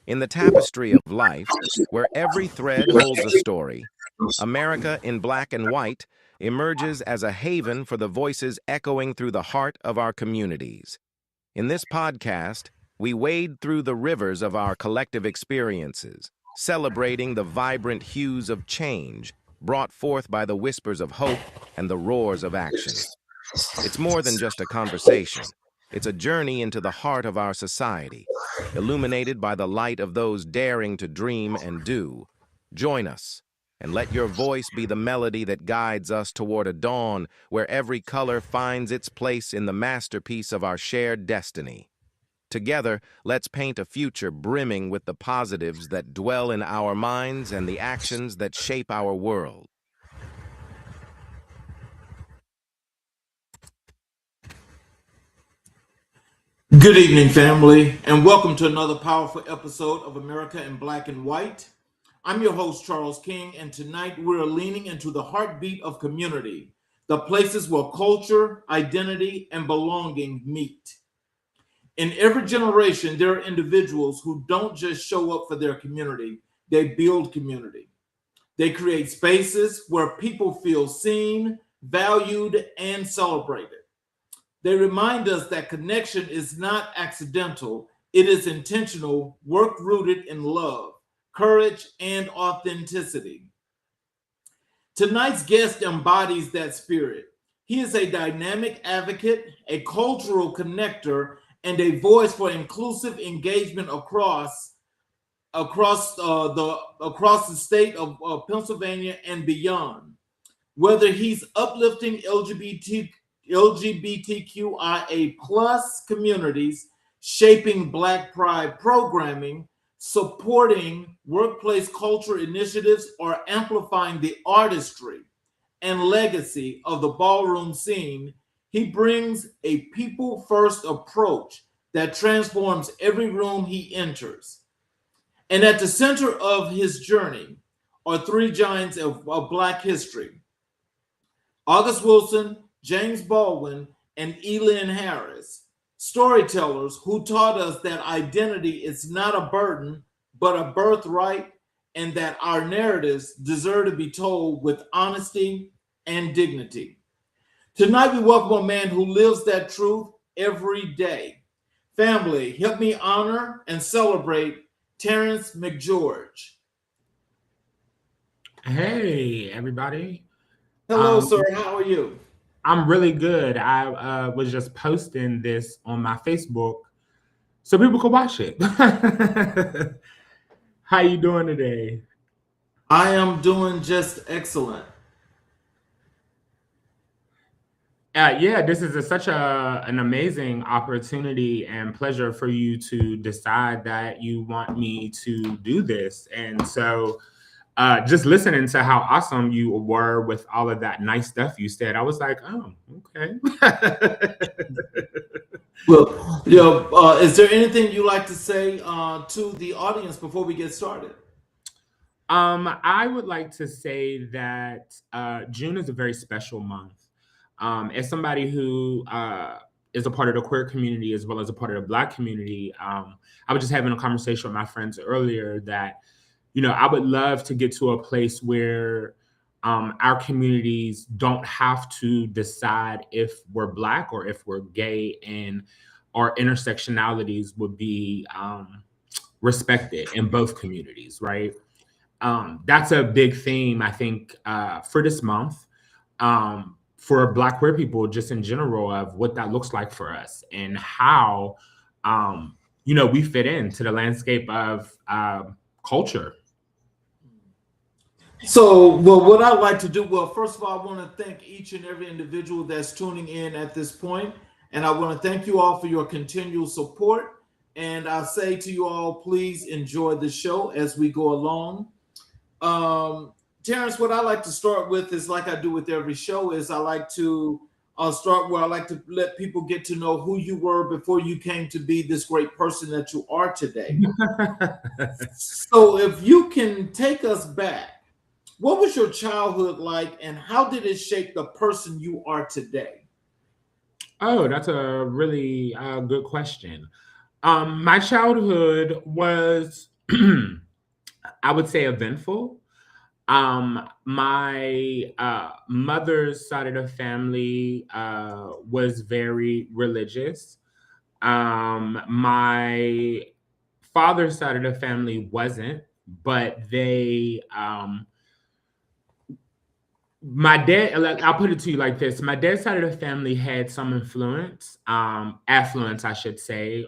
In the tapestry of life, where every thread holds a story, America in Black and White emerges as a haven for the voices echoing through the heart of our communities. In this podcast, we wade through the rivers of our collective experiences, celebrating the vibrant hues of change brought forth by the whispers of hope and the roars of action. It's more than just a conversation. It's a journey into the heart of our society, illuminated by the light of those daring to dream and do. Join us, and let your voice be the melody that guides us toward a dawn where every color finds its place in the masterpiece of our shared destiny. Together, let's paint a future brimming with the positives that dwell in our minds and the actions that shape our world. Good evening, family, and welcome to another powerful episode of America in Black and White. I'm your host, Charles King, and tonight we're leaning into the heartbeat of community, the places where culture, identity, and belonging meet. In every generation, there are individuals who don't just show up for their community, they build community. They create spaces where people feel seen, valued, and celebrated. They remind us that connection is not accidental, it is intentional, work rooted in love, courage, and authenticity. Tonight's guest embodies that spirit. He is a dynamic advocate, a cultural connector, and a voice for inclusive engagement across the state of Pennsylvania and beyond. Whether he's uplifting LGBTQIA plus communities, shaping Black Pride programming, supporting workplace culture initiatives, or amplifying the artistry and legacy of the ballroom scene, he brings a people-first approach that transforms every room he enters. And at the center of his journey are three giants of Black history: August Wilson, James Baldwin, and Elin Harris, storytellers who taught us that identity is not a burden, but a birthright, and that our narratives deserve to be told with honesty and dignity. Tonight, we welcome a man who lives that truth every day. Family, help me honor and celebrate Terrance McGeorge. Hey, everybody. Hello, sir. How are you? I'm really good. I was just posting this on my Facebook so people could watch it. How you doing today? I am doing just excellent. Yeah, this is such an amazing opportunity and pleasure for you to decide that you want me to do this. And so just listening to how awesome you were with all of that nice stuff you said, I was like, oh, okay. Well, is there anything you like to say to the audience before we get started? I would like to say that June is a very special month. As somebody who is a part of the queer community as well as a part of the Black community, I was just having a conversation with my friends earlier that, I would love to get to a place where our communities don't have to decide if we're Black or if we're gay, and our intersectionalities would be respected in both communities, right? That's a big theme, I think, for this month, for Black queer people, just in general, of what that looks like for us and how, we fit into the landscape of culture. So, what I'd like to do, first of all, I want to thank each and every individual that's tuning in at this point, and I want to thank you all for your continual support. And I'll say to you all, please enjoy the show as we go along. Terrance, what I like to start with is, like I do with every show, is I like to start where I like to let people get to know who you were before you came to be this great person that you are today. So if you can take us back, what was your childhood like, and how did it shape the person you are today? Oh, that's a really good question. My childhood was I would say eventful. My mother's side of the family was very religious. My father's side of the family wasn't, but my dad, I'll put it to you like this. My dad's side of the family had some affluence, I should say.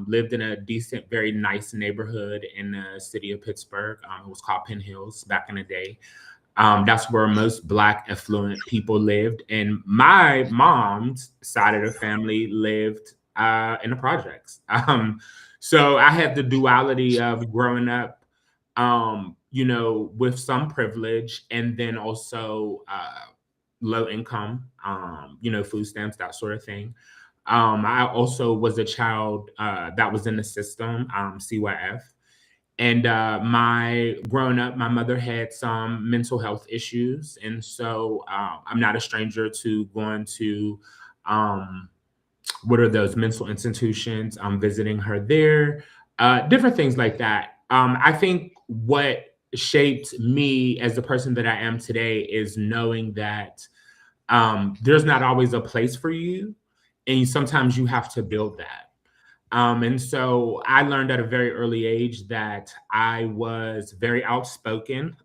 Lived in a decent, very nice neighborhood in the city of Pittsburgh. It was called Penn Hills back in the day. That's where most Black affluent people lived. And my mom's side of the family lived in the projects. So I had the duality of growing up, with some privilege, and then also low income, food stamps, that sort of thing. I also was a child that was in the system, CYF. And growing up, my mother had some mental health issues. And so I'm not a stranger to going to, what are those mental institutions? I'm visiting her there, different things like that. I think what shaped me as the person that I am today is knowing that there's not always a place for you, and sometimes you have to build that. And so I learned at a very early age that I was very outspoken.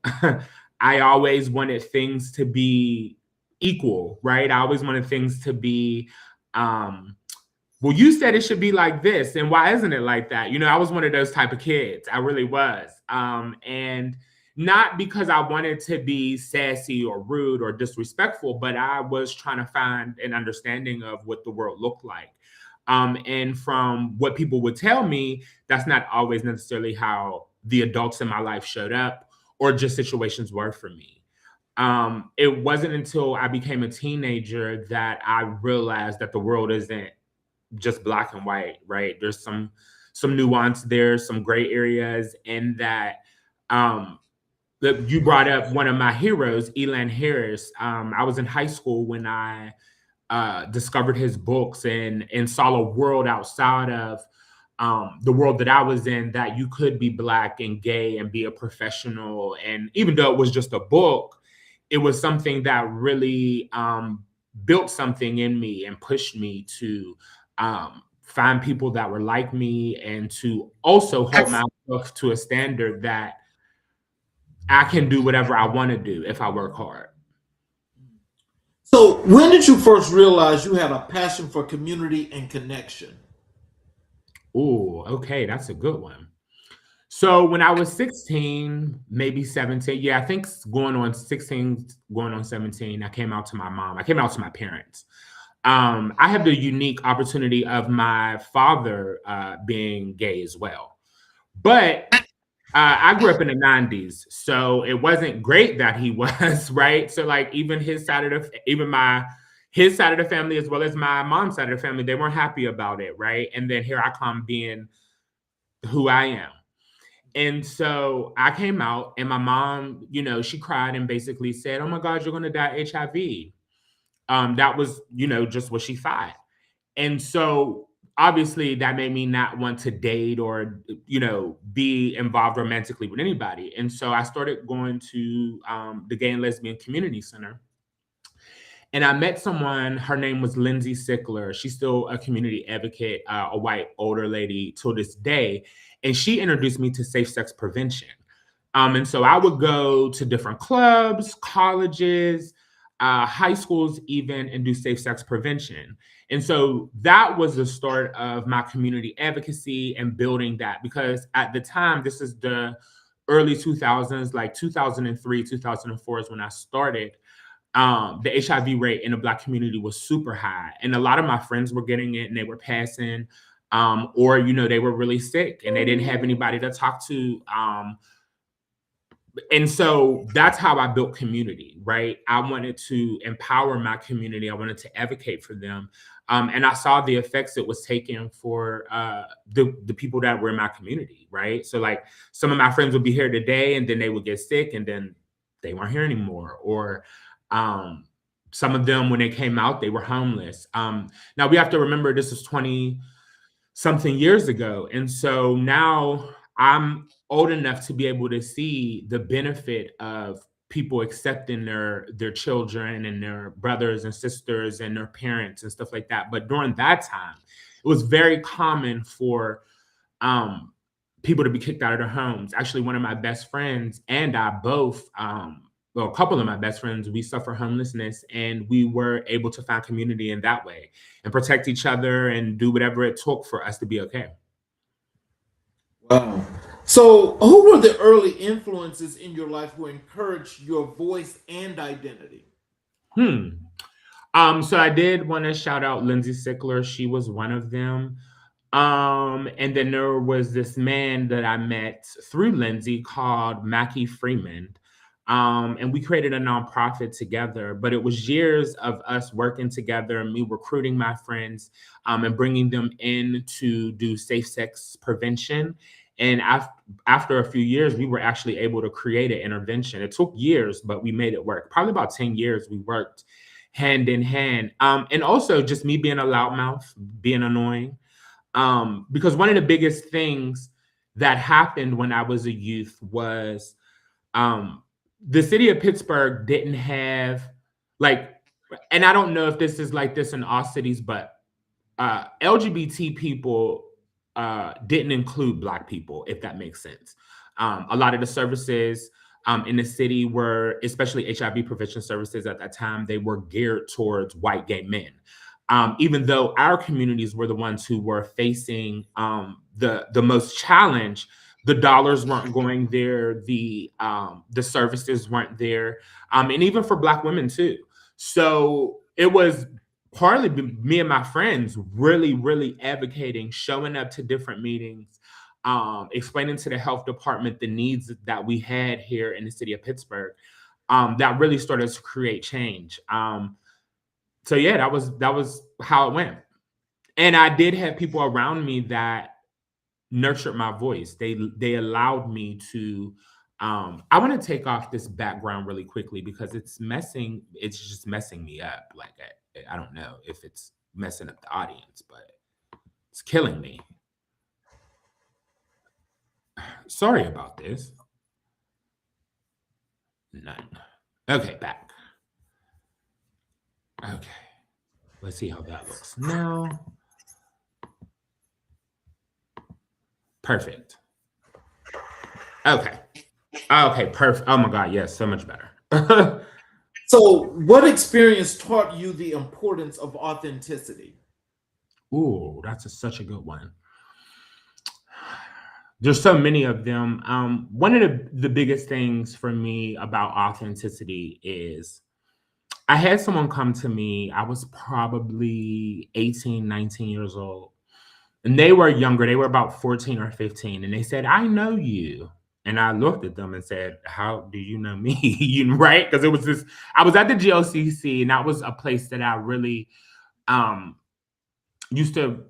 I always wanted things to be equal, right? I always wanted things to be, well, you said it should be like this, and why isn't it like that? I was one of those type of kids. I really was. And not because I wanted to be sassy or rude or disrespectful, but I was trying to find an understanding of what the world looked like. And from what people would tell me, that's not always necessarily how the adults in my life showed up or just situations were for me. It wasn't until I became a teenager that I realized that the world isn't just black and white, right? There's some nuance there, some gray areas, and that you brought up one of my heroes, Elan Harris. I was in high school when I discovered his books and saw a world outside of the world that I was in, that you could be Black and gay and be a professional. And even though it was just a book, it was something that really built something in me and pushed me to find people that were like me, and to also hold myself to a standard that I can do whatever I want to do if I work hard. So when did you first realize you had a passion for community and connection? Oh, okay, that's a good one. So when I was 16, maybe 17, I think going on 16, going on 17, I came out to my mom. I came out to my parents. I had the unique opportunity of my father being gay as well. But I grew up in the 90s, so it wasn't great that he was, right? So like even his side of the family, as well as my mom's side of the family, they weren't happy about it, right? And then here I come being who I am. And so I came out, and my mom, she cried and basically said, "Oh my God, you're going to die HIV." That was, just what she thought. And so obviously that made me not want to date or, be involved romantically with anybody. And so I started going to the Gay and Lesbian Community Center. And I met someone, her name was Lindsay Sickler. She's still a community advocate, a white older lady till this day. And she introduced me to safe sex prevention. And so I would go to different clubs, colleges, high schools even, and do safe sex prevention. And so that was the start of my community advocacy and building that, because at the time, this is the early 2000s, like 2003, 2004 is when I started. The HIV rate in the Black community was super high. And a lot of my friends were getting it and they were passing, or, they were really sick and they didn't have anybody to talk to. And so that's how I built community, right? I wanted to empower my community. I wanted to advocate for them. And I saw the effects it was taking for the people that were in my community, right? So like some of my friends would be here today and then they would get sick and then they weren't here anymore. Or some of them, when they came out, they were homeless. Now we have to remember this is 20 something years ago. And so now I'm old enough to be able to see the benefit of people accepting their children and their brothers and sisters and their parents and stuff like that. But during that time, it was very common for um, people to be kicked out of their homes. Actually, one of my best friends and I both, well, a couple of my best friends, we suffer homelessness, and we were able to find community in that way and protect each other and do whatever it took for us to be okay. Wow. So, who were the early influences in your life who encouraged your voice and identity? So I did want to shout out Lindsay Sickler. She was one of them. And then there was this man that I met through Lindsay called Mackie Freeman. And we created a nonprofit together, but it was years of us working together and me recruiting my friends and bringing them in to do safe sex prevention. And after a few years, we were actually able to create an intervention. It took years, but we made it work. Probably about 10 years we worked hand in hand. And also just me being a loudmouth, being annoying. Because one of the biggest things that happened when I was a youth was the city of Pittsburgh didn't have like, and I don't know if this is like this in all cities, but LGBT people didn't include Black people, if that makes sense. A lot of the services in the city were, especially HIV prevention services at that time, they were geared towards white gay men. Even though our communities were the ones who were facing the most challenge, the dollars weren't going there, the services weren't there, and even for Black women too. So it was partly me and my friends really, really advocating, showing up to different meetings, explaining to the health department the needs that we had here in the city of Pittsburgh, that really started to create change. So yeah, that was how it went. And I did have people around me that nurtured my voice. They allowed me to I want to take off this background really quickly because it's just messing me up. Like I don't know if it's messing up the audience, but it's killing me. Sorry about this. None. Okay, back. Okay. Let's see how that looks now. Perfect. Okay. Okay, perfect. Oh my God, yes, so much better. So, what experience taught you the importance of authenticity? Ooh, that's such a good one. There's so many of them. One of the biggest things for me about authenticity is I had someone come to me. I was probably 18, 19 years old. And they were younger. They were about 14 or 15. And they said, I know you. And I looked at them and said, how do you know me? Right? Because it was this, I was at the GLCC, and that was a place that I really used to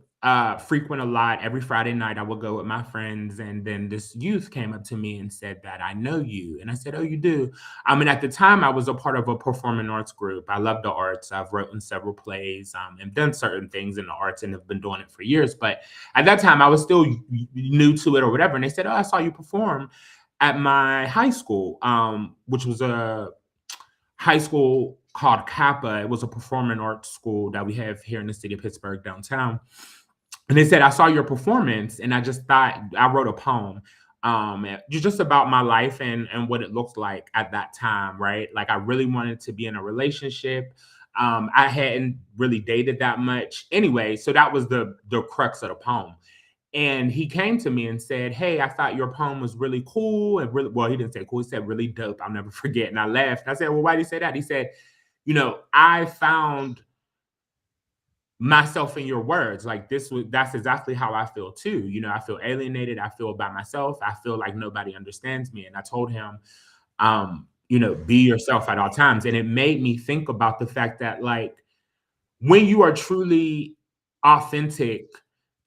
frequent a lot. Every Friday night, I would go with my friends. And then this youth came up to me and said that I know you. And I said, oh, you do? And at the time, I was a part of a performing arts group. I love the arts. I've written several plays and done certain things in the arts and have been doing it for years. But at that time, I was still new to it or whatever. And they said, oh, I saw you perform at my high school, which was a high school called Kappa. It was a performing arts school that we have here in the city of Pittsburgh downtown. And they said, I saw your performance, and I just thought, I wrote a poem just about my life and what it looked like at that time, right? Like I really wanted to be in a relationship. I hadn't really dated that much anyway. So that was the crux of the poem. And he came to me and said, hey, I thought your poem was really cool. And really, well, he didn't say cool. He said really dope. I'll never forget. And I laughed. I said, well, why did he say that? He said, I found myself in your words. Like that's exactly how I feel too. I feel alienated. I feel by myself. I feel like nobody understands me. And I told him, be yourself at all times. And it made me think about the fact that like, when you are truly authentic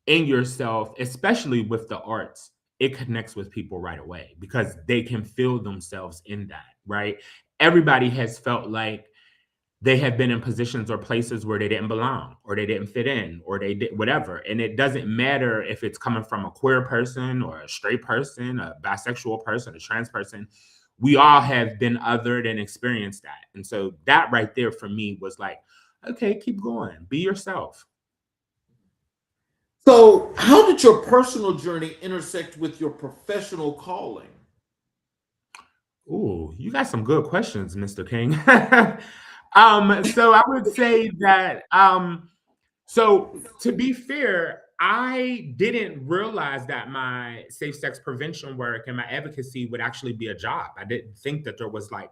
in yourself, especially with the arts, it connects with people right away because they can feel themselves in that, right? Everybody has felt like they have been in positions or places where they didn't belong, or they didn't fit in, or they did whatever. And it doesn't matter if it's coming from a queer person or a straight person, a bisexual person, a trans person. We all have been othered and experienced that. And so that right there for me was like, okay, keep going, be yourself. So, how did your personal journey intersect with your professional calling? Ooh, you got some good questions, Mr. King. So I would say that, so to be fair, I didn't realize that my safe sex prevention work and my advocacy would actually be a job. I didn't think that there was like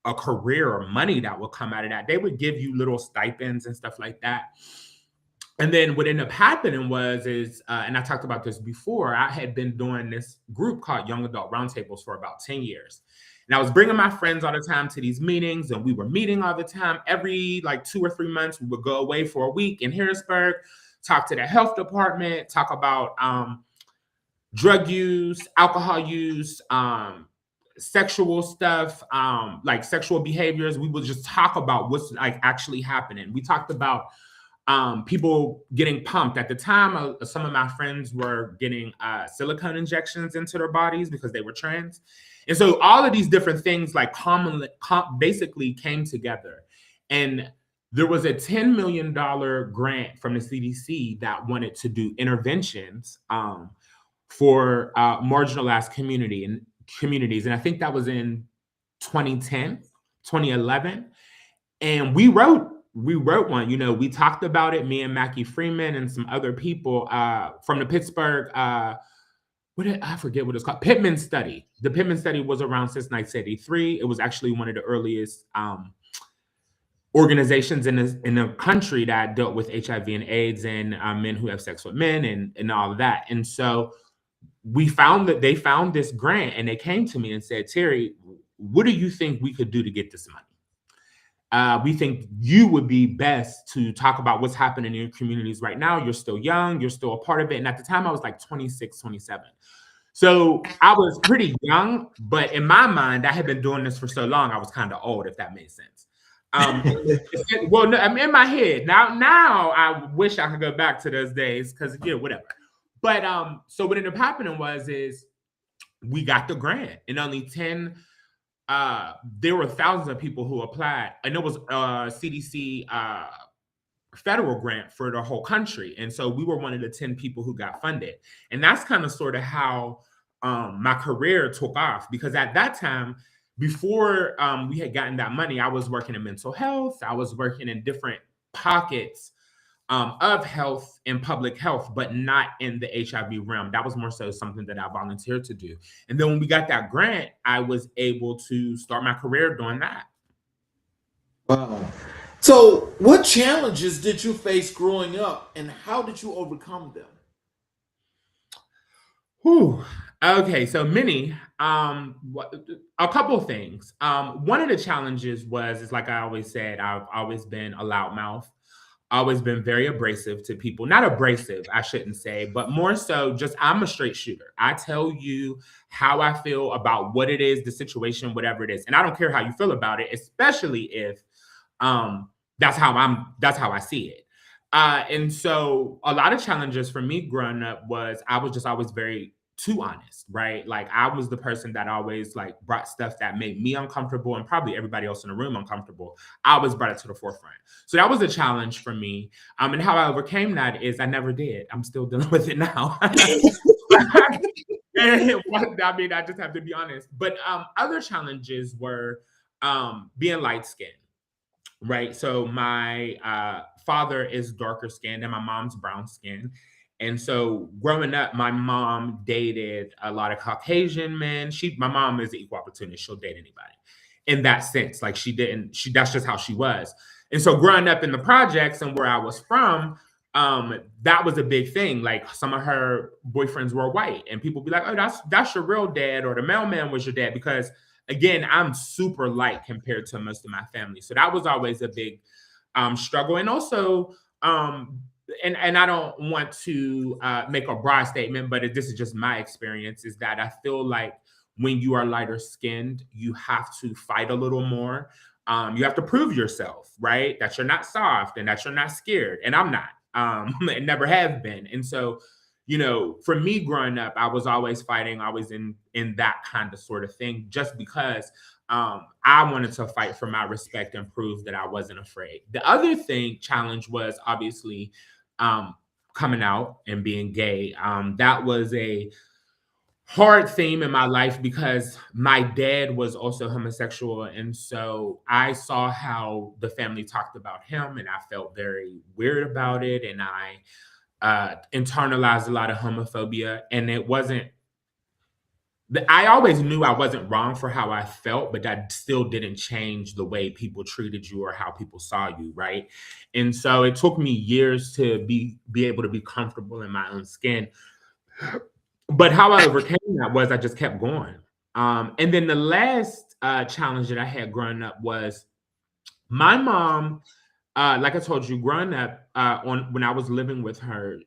a career or money that would come out of that. They would give you little stipends and stuff like that. And then what ended up happening and I talked about this before, I had been doing this group called Young Adult Roundtables for about 10 years. And I was bringing my friends all the time to these meetings, and we were meeting all the time. Every like 2 or 3 months, we would go away for a week in Harrisburg, talk to the health department, talk about drug use, alcohol use, sexual stuff, like sexual behaviors. We would just talk about what's like actually happening. We talked about people getting pumped. At the time, some of my friends were getting silicone injections into their bodies because they were trans. And so all of these different things like basically came together. And there was a $10 million grant from the CDC that wanted to do interventions for marginalized communities. And I think that was in 2010, 2011. And we wrote one. We talked about it, me and Mackie Freeman and some other people from the Pittsburgh, I forget what it's called, Pittman study. The Pittman study was around since 1983. It was actually one of the earliest organizations in the country that dealt with HIV and AIDS and men who have sex with men and all of that. And so they found this grant, and they came to me and said, Terry, what do you think we could do to get this money? We think you would be best to talk about what's happening in your communities right now. You're still young, you're still a part of it. And at the time I was like 26, 27. So I was pretty young, but in my mind, I had been doing this for so long, I was kind of old, if that made sense. Well, no, I'm in my head. Now I wish I could go back to those days because, whatever. But so what ended up happening is we got the grant, and only 10 there were thousands of people who applied, and it was a CDC federal grant for the whole country. And so we were one of the 10 people who got funded. And that's kind of sort of how my career took off, because at that time, before we had gotten that money, I was working in mental health. I was working in different pockets of health and public health, but not in the HIV realm. That was more so something that I volunteered to do. And then when we got that grant, I was able to start my career doing that. Wow. So what challenges did you face growing up, and how did you overcome them? Whew. Okay, so many. A couple of things. One of the challenges is like I always said, I've always been a loudmouth. Always been very abrasive to people. Not abrasive, I shouldn't say, but more so just I'm a straight shooter. I tell you how I feel about what it is, the situation, whatever it is. And I don't care how you feel about it, especially if that's how I see it. And so a lot of challenges for me growing up I was just always very too honest, right? Like I was the person that always like brought stuff that made me uncomfortable and probably everybody else in the room uncomfortable. I always brought it to the forefront. So that was a challenge for me. And how I overcame that is I never did. I'm still dealing with it now. I mean, I just have to be honest. But other challenges were being light-skinned, right? So my father is darker skinned and my mom's brown skinned. And so growing up, my mom dated a lot of Caucasian men. My mom is an equal opportunist. She'll date anybody in that sense. Like that's just how she was. And so growing up in the projects and where I was from, that was a big thing. Like some of her boyfriends were white and people be like, oh, that's your real dad, or the mailman was your dad. Because again, I'm super light compared to most of my family. So that was always a big struggle. And also, and I don't want to make a broad statement, but this is just my experience, is that I feel like when you are lighter skinned, you have to fight a little more. You have to prove yourself, right? That you're not soft and that you're not scared. And I'm not, and never have been. And so, you know, for me growing up, I was always fighting, always in that kind of sort of thing, just because I wanted to fight for my respect and prove that I wasn't afraid. The other challenge was obviously coming out and being gay. That was a hard theme in my life because my dad was also homosexual. And so I saw how the family talked about him, and I felt very weird about it. And I internalized a lot of homophobia. And it wasn't, I always knew I wasn't wrong for how I felt, but that still didn't change the way people treated you or how people saw you, right? And so it took me years to be able to be comfortable in my own skin. But how I overcame that was I just kept going. And then the last challenge that I had growing up was my mom, like I told you, growing up when I was living with her,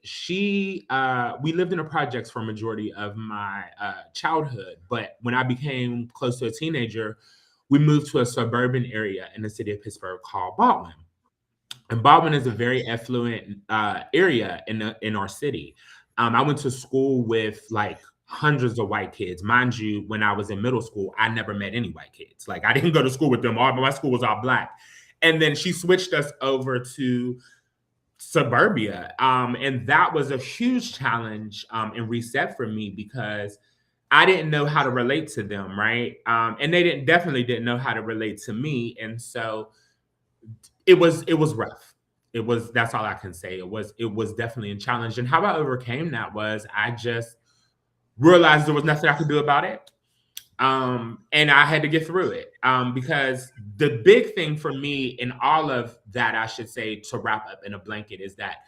we lived in the projects for a majority of my childhood. But when I became close to a teenager, we moved to a suburban area in the city of Pittsburgh called Baldwin. And Baldwin is a very affluent area in our city. I went to school with like hundreds of white kids. Mind you, when I was in middle school, I never met any white kids. Like I didn't go to school with them. My school was all Black. And then she switched us over to suburbia. And that was a huge challenge and reset for me because I didn't know how to relate to them, right? And they definitely didn't know how to relate to me. And so it was rough. That's all I can say. It was definitely a challenge. And how I overcame that was I just realized there was nothing I could do about it. And I had to get through it. Because the big thing for me in all of that, I should say, to wrap up in a blanket is that,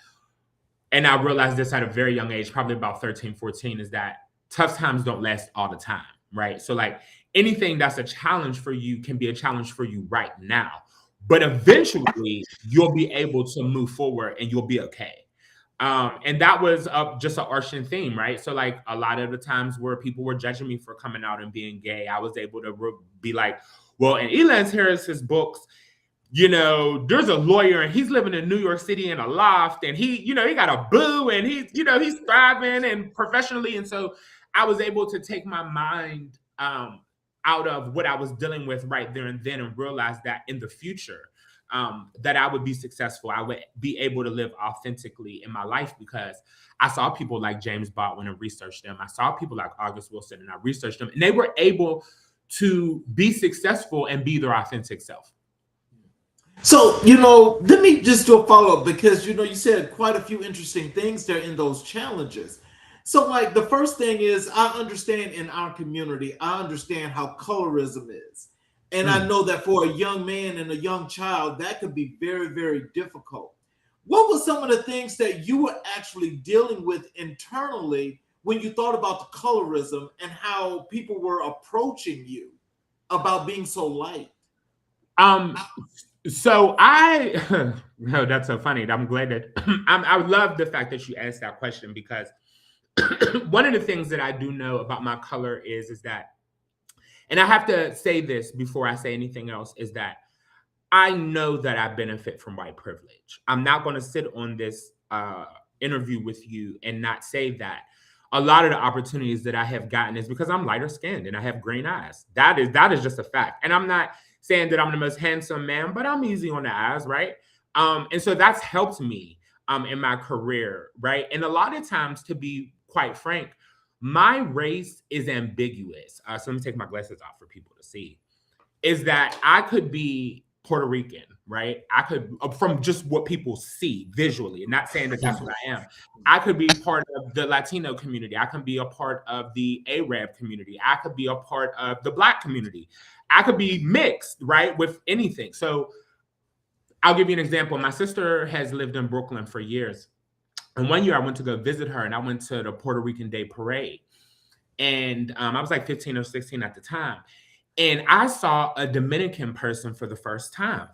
and I realized this at a very young age, probably about 13, 14, is that tough times don't last all the time, right? So like anything that's a challenge for you can be a challenge for you right now. But eventually, you'll be able to move forward and you'll be okay. And that was just an arching theme, right? So like a lot of the times where people were judging me for coming out and being gay, I was able to be like, well, in Elance Harris's books, you know, there's a lawyer and he's living in New York City in a loft and he got a boo and he's thriving and professionally. And so I was able to take my mind out of what I was dealing with right there and then and realize that in the future, that I would be successful. I would be able to live authentically in my life because I saw people like James Baldwin and researched them. I saw people like August Wilson and I researched them and they were able to be successful and be their authentic self. So, let me just do a follow-up because, you said quite a few interesting things there in those challenges. So like the first thing is I understand in our community, I understand how colorism is. And I know that for a young man and a young child, that could be very, very difficult. What were some of the things that you were actually dealing with internally when you thought about the colorism and how people were approaching you about being so light? So no, that's so funny. I'm glad that I love the fact that you asked that question because one of the things that I do know about my color is that, and I have to say this before I say anything else, is that I know that I benefit from white privilege. I'm not going to sit on this interview with you and not say that a lot of the opportunities that I have gotten is because I'm lighter skinned and I have green eyes. That is just a fact. And I'm not saying that I'm the most handsome man, but I'm easy on the eyes, right? And so that's helped me in my career, right? And a lot of times, to be quite frank, my race is ambiguous. So let me take my glasses off for people to see. Is that I could be Puerto Rican, right? I could, from just what people see visually, and not saying that that's what I am. I could be part of the Latino community. I can be a part of the Arab community. I could be a part of the Black community. I could be mixed, right, with anything. So I'll give you an example. My sister has lived in Brooklyn for years. And one year I went to go visit her and I went to the Puerto Rican Day Parade. And I was like 15 or 16 at the time. And I saw a Dominican person for the first time.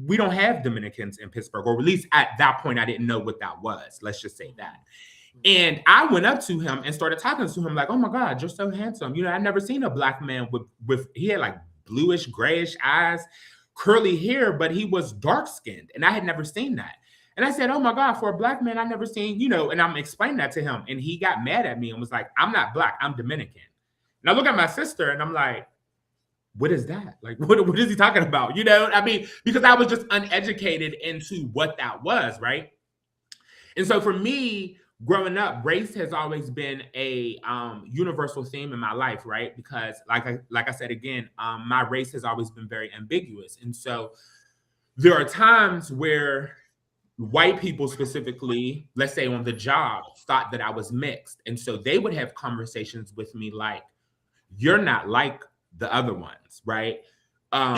We don't have Dominicans in Pittsburgh, or at least at that point, I didn't know what that was. Let's just say that. And I went up to him and started talking to him like, oh my God, you're so handsome. I'd never seen a Black man with he had like bluish, grayish eyes, curly hair, but he was dark skinned, and I had never seen that. And I said, "Oh my God, for a black man, I never seen, you know." And I'm explaining that to him, and he got mad at me and was like, "I'm not black, I'm Dominican." And I look at my sister, and I'm like, "What is that? Like, what is he talking about?" You know, I mean, because I was just uneducated into what that was, right? And so for me, growing up, race has always been a universal theme in my life, right? Because like I said again, my race has always been very ambiguous, and so there are times where white people specifically, let's say on the job, thought that I was mixed, and so they would have conversations with me like, "You're not like the other ones, right?" No,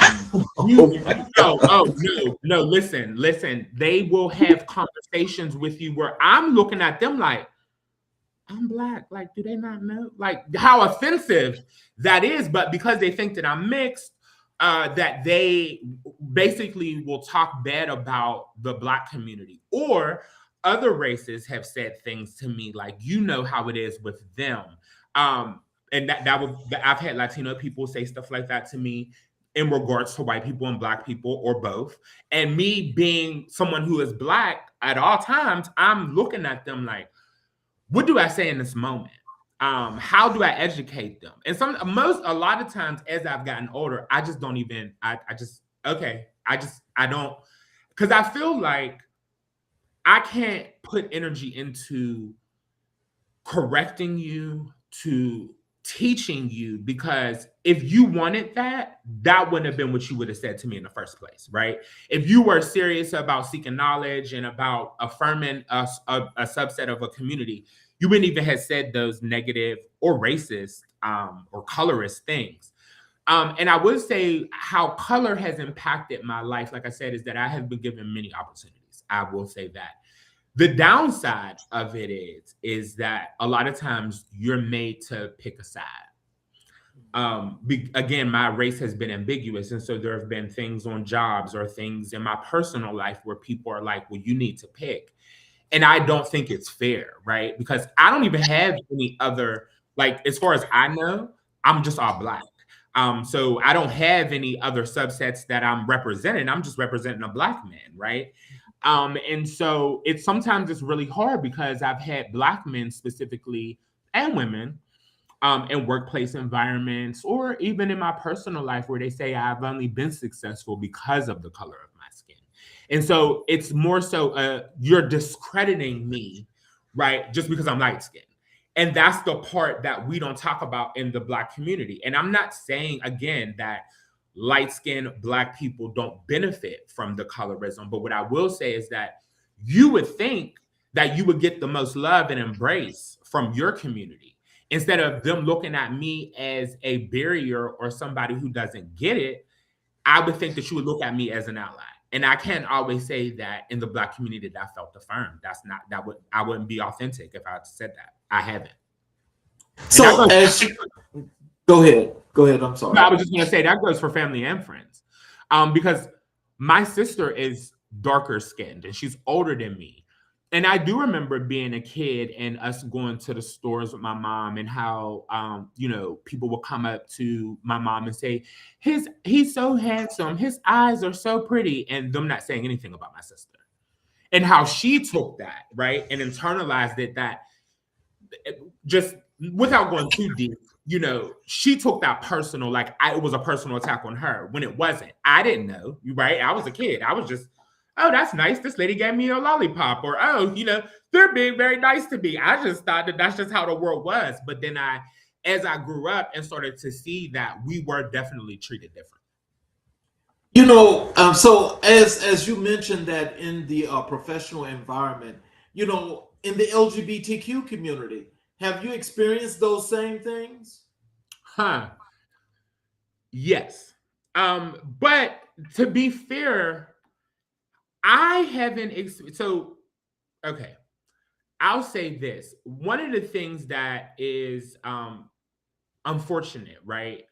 listen. They will have conversations with you where I'm looking at them like, "I'm black. Like, do they not know? Like, how offensive that is." But because they think that I'm mixed, that they basically will talk bad about the black community. Or other races have said things to me like, "You know how it is with them." And that would, I've had Latino people say stuff like that to me in regards to white people and black people, or both. And me being someone who is black at all times, I'm looking at them like, what do I say in this moment? How do I educate them? And a lot of times as I've gotten older, I just don't even, I don't, because I feel like I can't put energy into correcting you, to teaching you, because if you wanted that, that wouldn't have been what you would have said to me in the first place, right? If you were serious about seeking knowledge and about affirming a subset of a community, you wouldn't even have said those negative or racist or colorist things. And I would say how color has impacted my life, like I said, is that I have been given many opportunities. I will say that. The downside of it is that a lot of times you're made to pick a side. Again, my race has been ambiguous. And so there have been things on jobs or things in my personal life where people are like, "Well, you need to pick." And I don't think it's fair, right? Because I don't even have any other, like, as far as I know, I'm just all black. So I don't have any other subsets that I'm representing. I'm just representing a black man, right? And so sometimes it's really hard because I've had black men specifically, and women, in workplace environments, or even in my personal life, where they say I've only been successful because of the color of my skin. And so it's more so you're discrediting me, right? Just because I'm light skinned. And that's the part that we don't talk about in the black community. And I'm not saying, again, that light-skinned black people don't benefit from the colorism. But what I will say is that you would think that you would get the most love and embrace from your community, instead of them looking at me as a barrier or somebody who doesn't get it. I would think that you would look at me as an ally. And I can't always say that in the black community that I felt affirmed. I wouldn't be authentic if I said that. I haven't. So go ahead. I'm sorry. I was just going to say that goes for family and friends, because my sister is darker skinned and she's older than me. And I do remember being a kid and us going to the stores with my mom, and how, people will come up to my mom and say, he's so handsome, his eyes are so pretty, and them not saying anything about my sister. And how she took that, right, and internalized it, that just without going too deep, she took that personal, like it was a personal attack on her, when it wasn't. I didn't know, right? I was a kid. I was just, "Oh, that's nice. This lady gave me a lollipop," or, "Oh, they're being very nice to me." I just thought that that's just how the world was. But then as I grew up and started to see that we were definitely treated different. So as you mentioned that in the professional environment, in the LGBTQ community, have you experienced those same things? Yes. But to be fair, I haven't. Okay. I'll say this. One of the things that is unfortunate, right?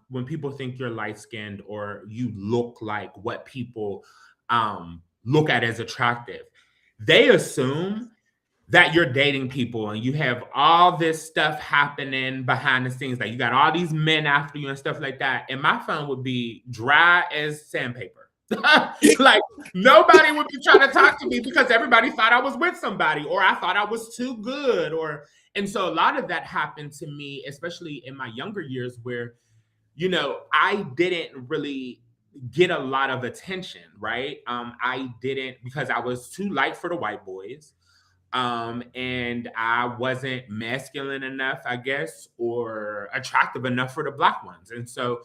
When people think you're light-skinned or you look like what people look at as attractive, they assume that you're dating people and you have all this stuff happening behind the scenes, like you got all these men after you and stuff like that, and my phone would be dry as sandpaper. Like nobody would be trying to talk to me because everybody thought I was with somebody, or I thought I was too good, and so a lot of that happened to me, especially in my younger years, where I didn't really get a lot of attention, right? I didn't, because I was too light for the white boys. And I wasn't masculine enough, I guess, or attractive enough for the black ones. And so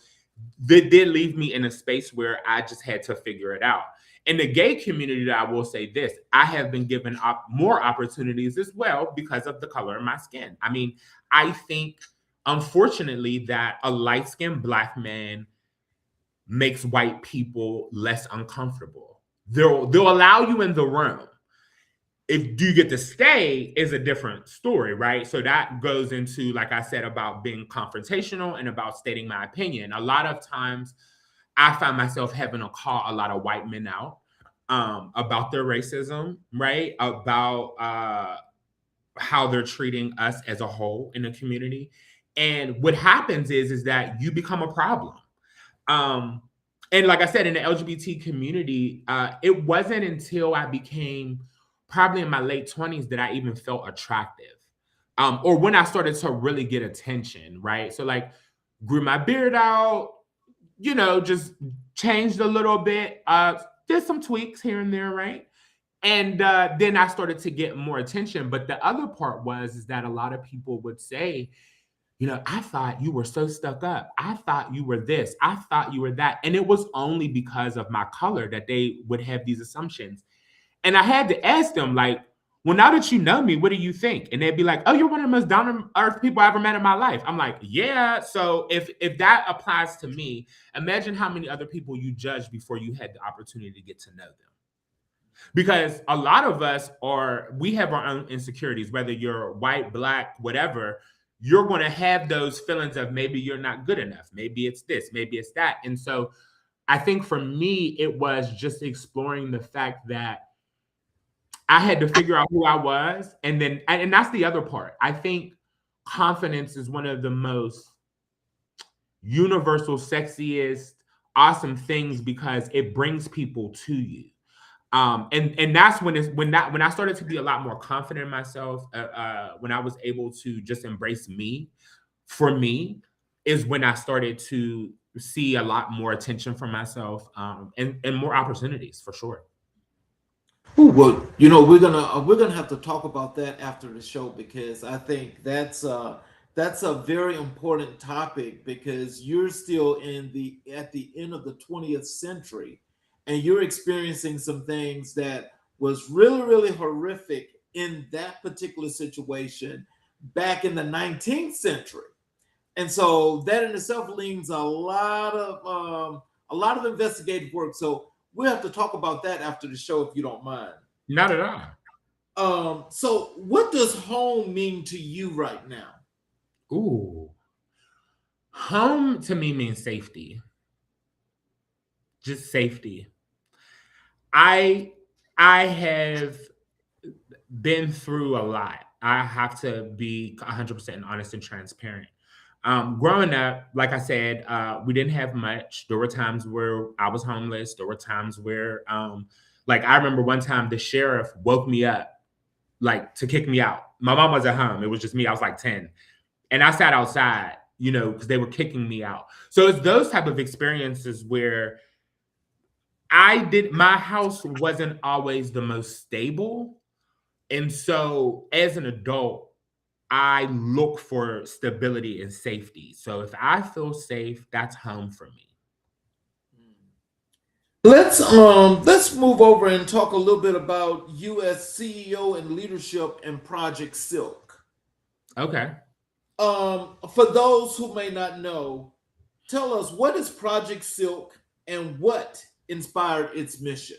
they did leave me in a space where I just had to figure it out. In the gay community, I will say this: I have been given more opportunities as well because of the color of my skin. I mean, I think, unfortunately, that a light-skinned black man makes white people less uncomfortable. They'll allow you in the room. If do you get to stay is a different story, right? So that goes into, like I said, about being confrontational and about stating my opinion. A lot of times I find myself having to call a lot of white men out about their racism, right? About how they're treating us as a whole in the community. And what happens is that you become a problem. And like I said, in the LGBT community, it wasn't until I became probably in my late 20s that I even felt attractive. Or when I started to really get attention, right? So like grew my beard out, just changed a little bit, did some tweaks here and there, right? And then I started to get more attention. But the other part is that a lot of people would say, I thought you were so stuck up. I thought you were this. I thought you were that. And it was only because of my color that they would have these assumptions. And I had to ask them, like, well, now that you know me, what do you think? And they'd be like, oh, you're one of the most down to earth people I ever met in my life. I'm like, yeah. So if that applies to me, imagine how many other people you judged before you had the opportunity to get to know them. Because a lot of us we have our own insecurities, whether you're white, black, whatever. You're going to have those feelings of maybe you're not good enough. Maybe it's this, maybe it's that. And so I think for me, it was just exploring the fact that I had to figure out who I was. And that's the other part. I think confidence is one of the most universal, sexiest, awesome things because it brings people to you. And that's when I started to be a lot more confident in myself, when I was able to just embrace me, for me, is when I started to see a lot more attention from myself, and more opportunities for sure. Ooh, well, we're gonna have to talk about that after the show because I think that's a very important topic because you're still at the end of the 20th century and you're experiencing some things that was really, really horrific in that particular situation back in the 19th century. And so that in itself leaves a lot of investigative work. So we'll have to talk about that after the show if you don't mind. Not at all. So what does home mean to you right now? Ooh. Home to me means safety. Just safety. I have been through a lot. I have to be 100% honest and transparent. Growing up, like I said, we didn't have much. There were times where I was homeless. There were times where, like I remember one time the sheriff woke me up, like to kick me out. My mom was at home. It was just me. I was like 10. And I sat outside, because they were kicking me out. So it's those type of experiences where my house wasn't always the most stable. And so as an adult, I look for stability and safety. So if I feel safe, that's home for me. Let's move over and talk a little bit about you as CEO and leadership in Project Silk. Okay. For those who may not know, tell us, what is Project Silk and what inspired its mission?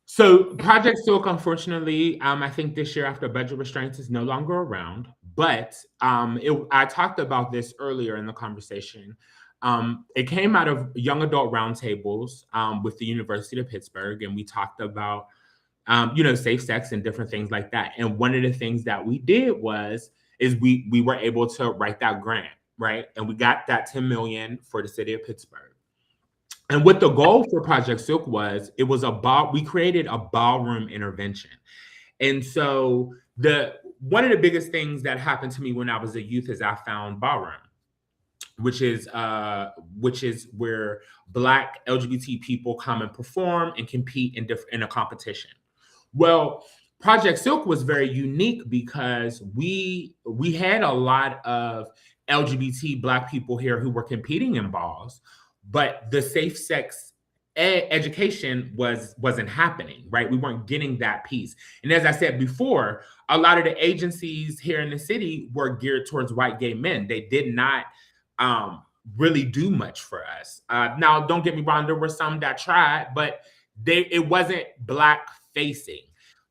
So Project Silk, unfortunately, I think this year after budget restraints is no longer around, but I talked about this earlier in the conversation. It came out of young adult roundtables with the University of Pittsburgh, and we talked about safe sex and different things like that. And one of the things that we did is we were able to write that grant, right? And we got that 10 million for the city of Pittsburgh. And what the goal for Project Silk was, we created a ballroom intervention. And so one of the biggest things that happened to me when I was a youth is I found ballroom, which is where Black LGBT people come and perform and compete in a competition. Well, Project Silk was very unique because we had a lot of LGBT Black people here who were competing in balls, but the safe sex education wasn't happening, right? We weren't getting that piece. And as I said before, a lot of the agencies here in the city were geared towards white gay men. They did not really do much for us. Now, don't get me wrong, there were some that tried, but it wasn't Black facing.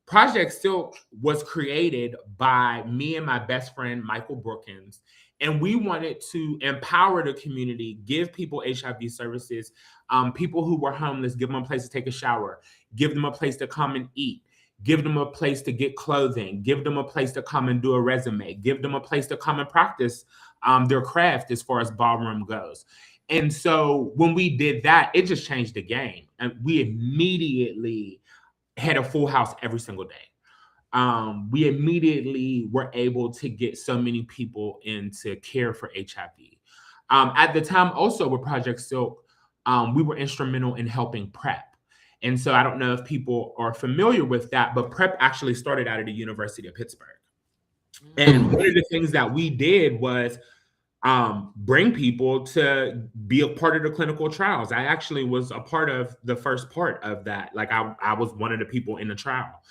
Project Silk was created by me and my best friend, Michael Brookins, and we wanted to empower the community, give people HIV services, people who were homeless, give them a place to take a shower, give them a place to come and eat, give them a place to get clothing, give them a place to come and do a resume, give them a place to come and practice their craft as far as ballroom goes. And so when we did that, it just changed the game. And we immediately had a full house every single day. We immediately were able to get so many people in to care for HIV. At the time also with Project Silk, we were instrumental in helping PrEP. And so I don't know if people are familiar with that, but PrEP actually started out of the University of Pittsburgh. And one of the things that we did was bring people to be a part of the clinical trials. I actually was a part of the first part of that. Like I was one of the people in the trial,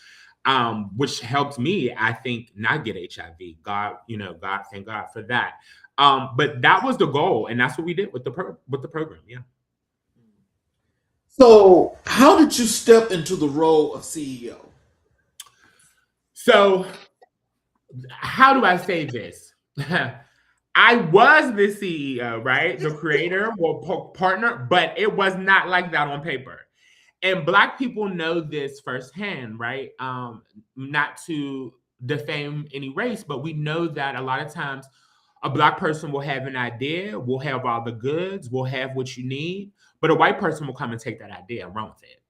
which helped me, I think, not get HIV. Thank God for that. But that was the goal, and that's what we did with the program. Yeah. So, how did you step into the role of CEO? So, how do I say this? I was the CEO, right? The creator or partner, but it was not like that on paper. And Black people know this firsthand, right? Not to defame any race, but we know that a lot of times a Black person will have an idea, will have all the goods, will have what you need, but a white person will come and take that idea and run with it.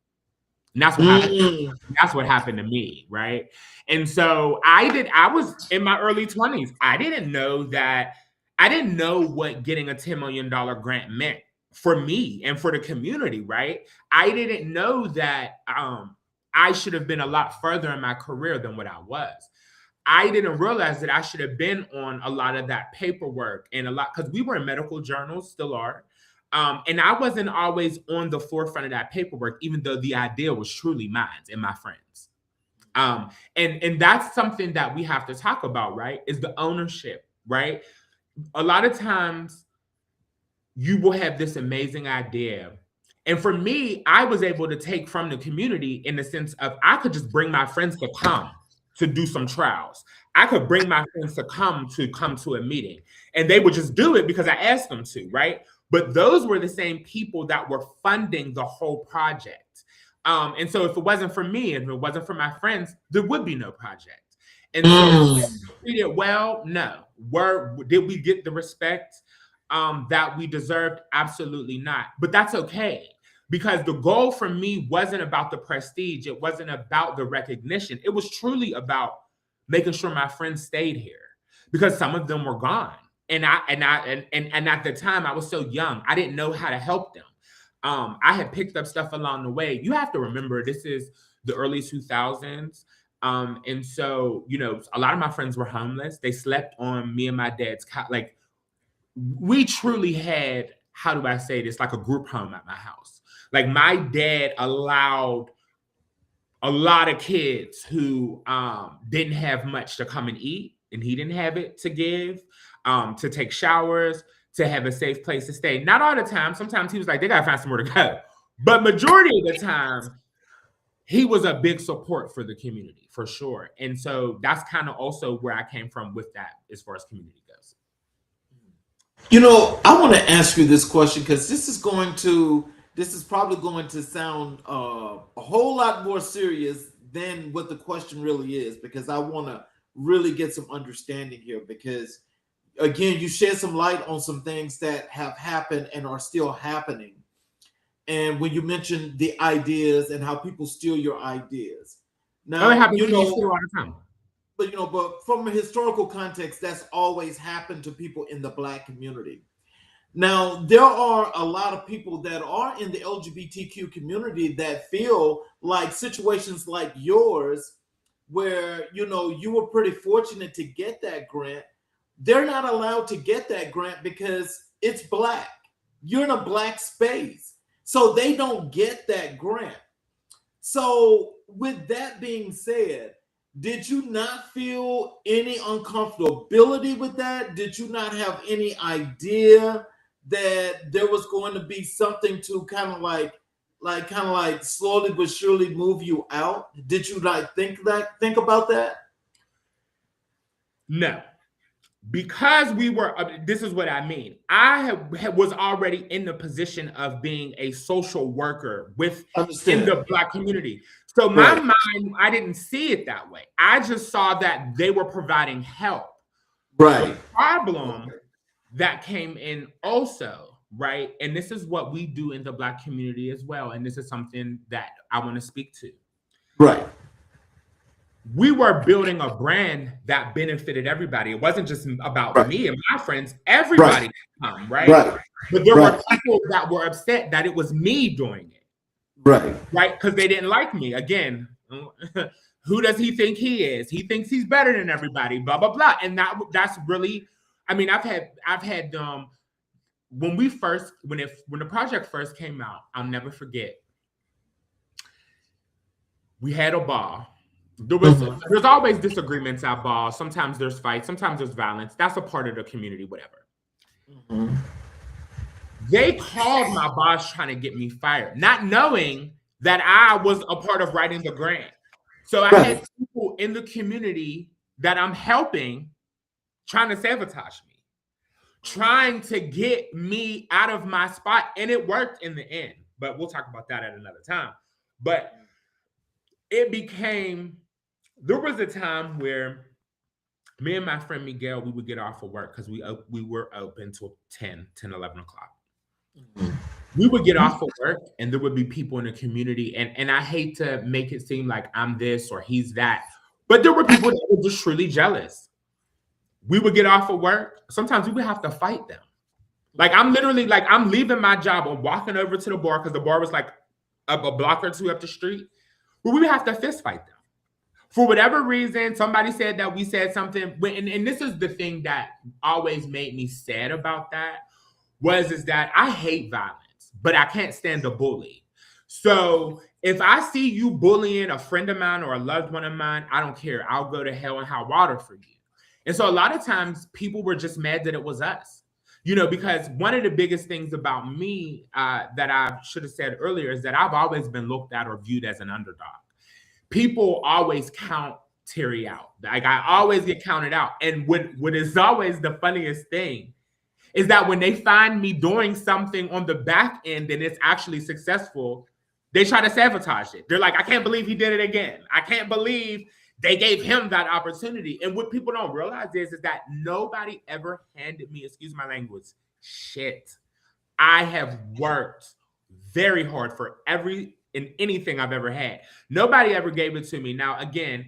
And that's what happened. That's what happened to me, right? And so I was in my early 20s. I didn't know what getting a $10 million grant meant for me and for the community, right? I didn't know that I should have been a lot further in my career than what I was. I didn't realize that I should have been on a lot of that paperwork and because we were in medical journals, still are. And I wasn't always on the forefront of that paperwork, even though the idea was truly mine and my friends. And that's something that we have to talk about, right? Is the ownership, right? A lot of times you will have this amazing idea. And for me, I was able to take from the community in the sense of I could just bring my friends to come to do some trials. I could bring my friends to come to a meeting, and they would just do it because I asked them to, right? But those were the same people that were funding the whole project. And so if it wasn't for me, if it wasn't for my friends, there would be no project. And so we did well, no. Did we get the respect that we deserved? Absolutely not. But that's okay. Because the goal for me wasn't about the prestige. It wasn't about the recognition. It was truly about making sure my friends stayed here because some of them were gone. And at the time I was so young, I didn't know how to help them. I had picked up stuff along the way. You have to remember, this is the early 2000s. And so, a lot of my friends were homeless. They slept on me and my dad's couch. Like, we truly had, how do I say this, like a group home at my house. Like, my dad allowed a lot of kids who didn't have much to come and eat, and he didn't have it to give, to take showers, to have a safe place to stay. Not all the time. Sometimes he was like, they got to find somewhere to go. But majority of the time, he was a big support for the community, for sure. And so that's kind of also where I came from with that as far as community goes. I want to ask you this question because this is probably going to sound a whole lot more serious than what the question really is, because I want to really get some understanding here, because again, you shed some light on some things that have happened and are still happening. And when you mentioned the ideas and how people steal your ideas. Now, it happens to me still all the time. But from a historical context, that's always happened to people in the Black community. Now, there are a lot of people that are in the LGBTQ community that feel like situations like yours, where, you were pretty fortunate to get that grant, they're not allowed to get that grant because it's Black. You're in a Black space. So they don't get that grant. So with that being said, did you not feel any uncomfortability with that? Did you not have any idea that there was going to be something to kind of like slowly but surely move you out? Did you think about that? No. Because we were, this is what I mean. I was already in the position of being a social worker in the Black community. So my mind, I didn't see it that way. I just saw that they were providing help. Right. The problem that came in also, right? And this is what we do in the Black community as well. And this is something that I want to speak to. Right. We were building a brand that benefited everybody. It wasn't just about me and my friends. Everybody come, right? But there were people that were upset that it was me doing it. Right? Because they didn't like me. Again, who does he think he is? He thinks he's better than everybody, blah, blah, blah. And that's really, I mean, I've had when the project first came out, I'll never forget. We had a ball. There's always disagreements at balls. Sometimes there's fights. Sometimes there's violence. That's a part of the community, whatever. Mm-hmm. They called my boss trying to get me fired, not knowing that I was a part of writing the grant. So I had people in the community that I'm helping trying to sabotage me, trying to get me out of my spot. And it worked in the end, but we'll talk about that at another time. But there was a time where me and my friend Miguel, we would get off of work because we were open till 10, 11 o'clock. Mm-hmm. We would get off of work and there would be people in the community. And I hate to make it seem like I'm this or he's that, but there were people that were just truly jealous. We would get off of work. Sometimes we would have to fight them. Like I'm leaving my job and walking over to the bar because the bar was like a block or two up the street. But we would have to fist fight them. For whatever reason, somebody said that we said something. And this is the thing that always made me sad about that is that I hate violence, but I can't stand a bully. So if I see you bullying a friend of mine or a loved one of mine, I don't care. I'll go to hell and high water for you. And so a lot of times people were just mad that it was us, because one of the biggest things about me that I should have said earlier is that I've always been looked at or viewed as an underdog. People always count Terry out. Like I always get counted out. And what is always the funniest thing is that when they find me doing something on the back end and it's actually successful, they try to sabotage it. They're like, I can't believe he did it again. I can't believe they gave him that opportunity. And what people don't realize is that nobody ever handed me, excuse my language, shit. I have worked very hard for anything I've ever had. Nobody ever gave it to me. Now, again,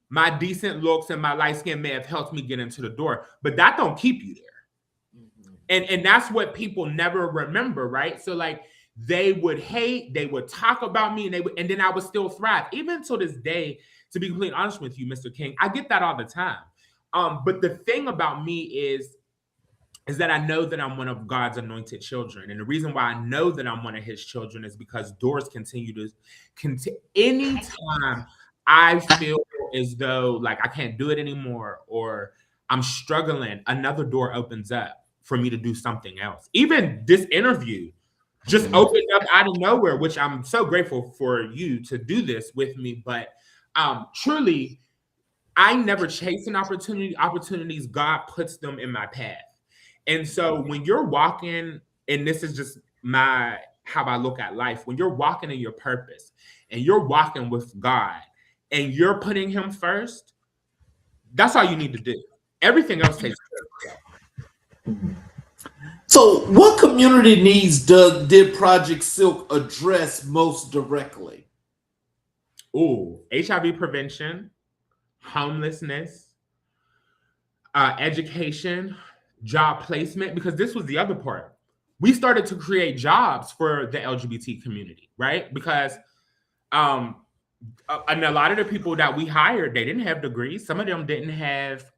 my decent looks and my light skin may have helped me get into the door, but that don't keep you there. Mm-hmm. And that's what people never remember, right? So like they would hate, they would talk about me, and then I would still thrive. Even to this day, to be completely honest with you, Mr. King, I get that all the time. But the thing about me is that I know that I'm one of God's anointed children. And the reason why I know that I'm one of his children is because doors continue to anytime I feel as though like I can't do it anymore or I'm struggling, another door opens up for me to do something else. Even this interview just opened up out of nowhere, which I'm so grateful for you to do this with me. But truly, I never chase an opportunity. Opportunities, God puts them in my path. And so when you're walking, and this is just how I look at life, when you're walking in your purpose and you're walking with God and you're putting him first, that's all you need to do. Everything else takes care of itself. So, what community needs did Project Silk address most directly? Ooh, HIV prevention, homelessness, education, job placement, because this was the other part. We started to create jobs for the LGBT community, right? Because and a lot of the people that we hired, they didn't have degrees. Some of them didn't have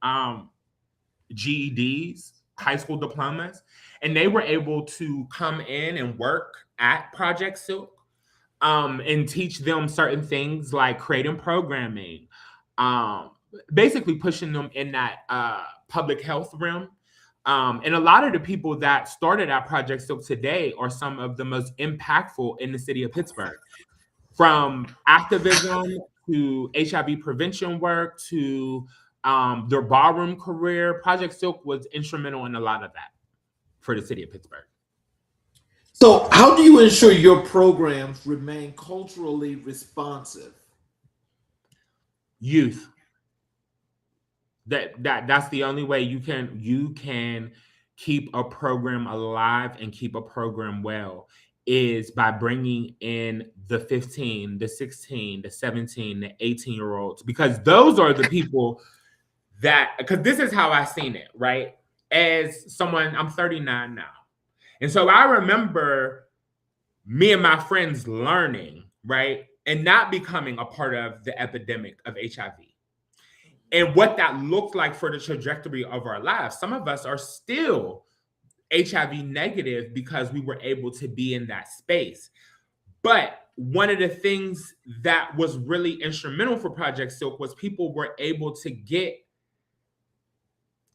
GEDs, high school diplomas, and they were able to come in and work at Project Silk and teach them certain things like creating programming, basically pushing them in that public health realm. And a lot of the people that started at Project Silk today are some of the most impactful in the city of Pittsburgh. From activism to HIV prevention work to their ballroom career, Project Silk was instrumental in a lot of that for the city of Pittsburgh. So, how do you ensure your programs remain culturally responsive? Youth. That's the only way you can keep a program alive and keep a program well, is by bringing in the 15, the 16, the 17, the 18-year-olds, because those are the people because this is how I seen it, right? As someone, I'm 39 now. And so I remember me and my friends learning, right? And not becoming a part of the epidemic of HIV. And what that looked like for the trajectory of our lives. Some of us are still HIV negative because we were able to be in that space. But one of the things that was really instrumental for Project Silk was people were able to get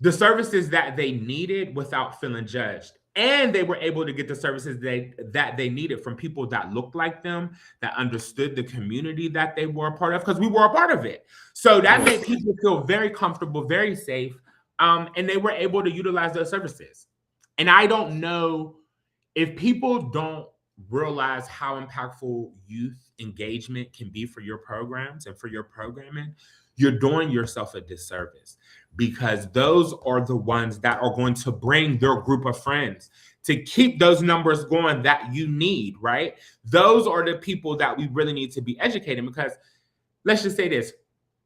the services that they needed without feeling judged. And they were able to get the services that they needed from people that looked like them, that understood the community that they were a part of, because we were a part of it. So that made people feel very comfortable, very safe, and they were able to utilize those services. And I don't know if people don't realize how impactful youth engagement can be for your programs and for your programming, you're doing yourself a disservice, because those are the ones that are going to bring their group of friends to keep those numbers going that you need, right? Those are the people that we really need to be educating, because let's just say this,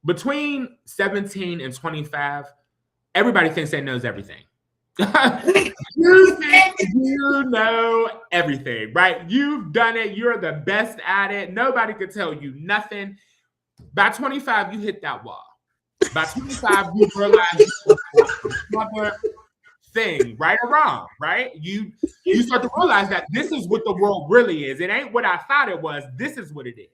between 17 and 25, everybody thinks they knows everything. You think you know everything, right? You've done it. You're the best at it. Nobody could tell you nothing. By 25, you hit that wall. By 25, you realize another thing, right or wrong, right? You start to realize that this is what the world really is. It ain't what I thought it was. This is what it is.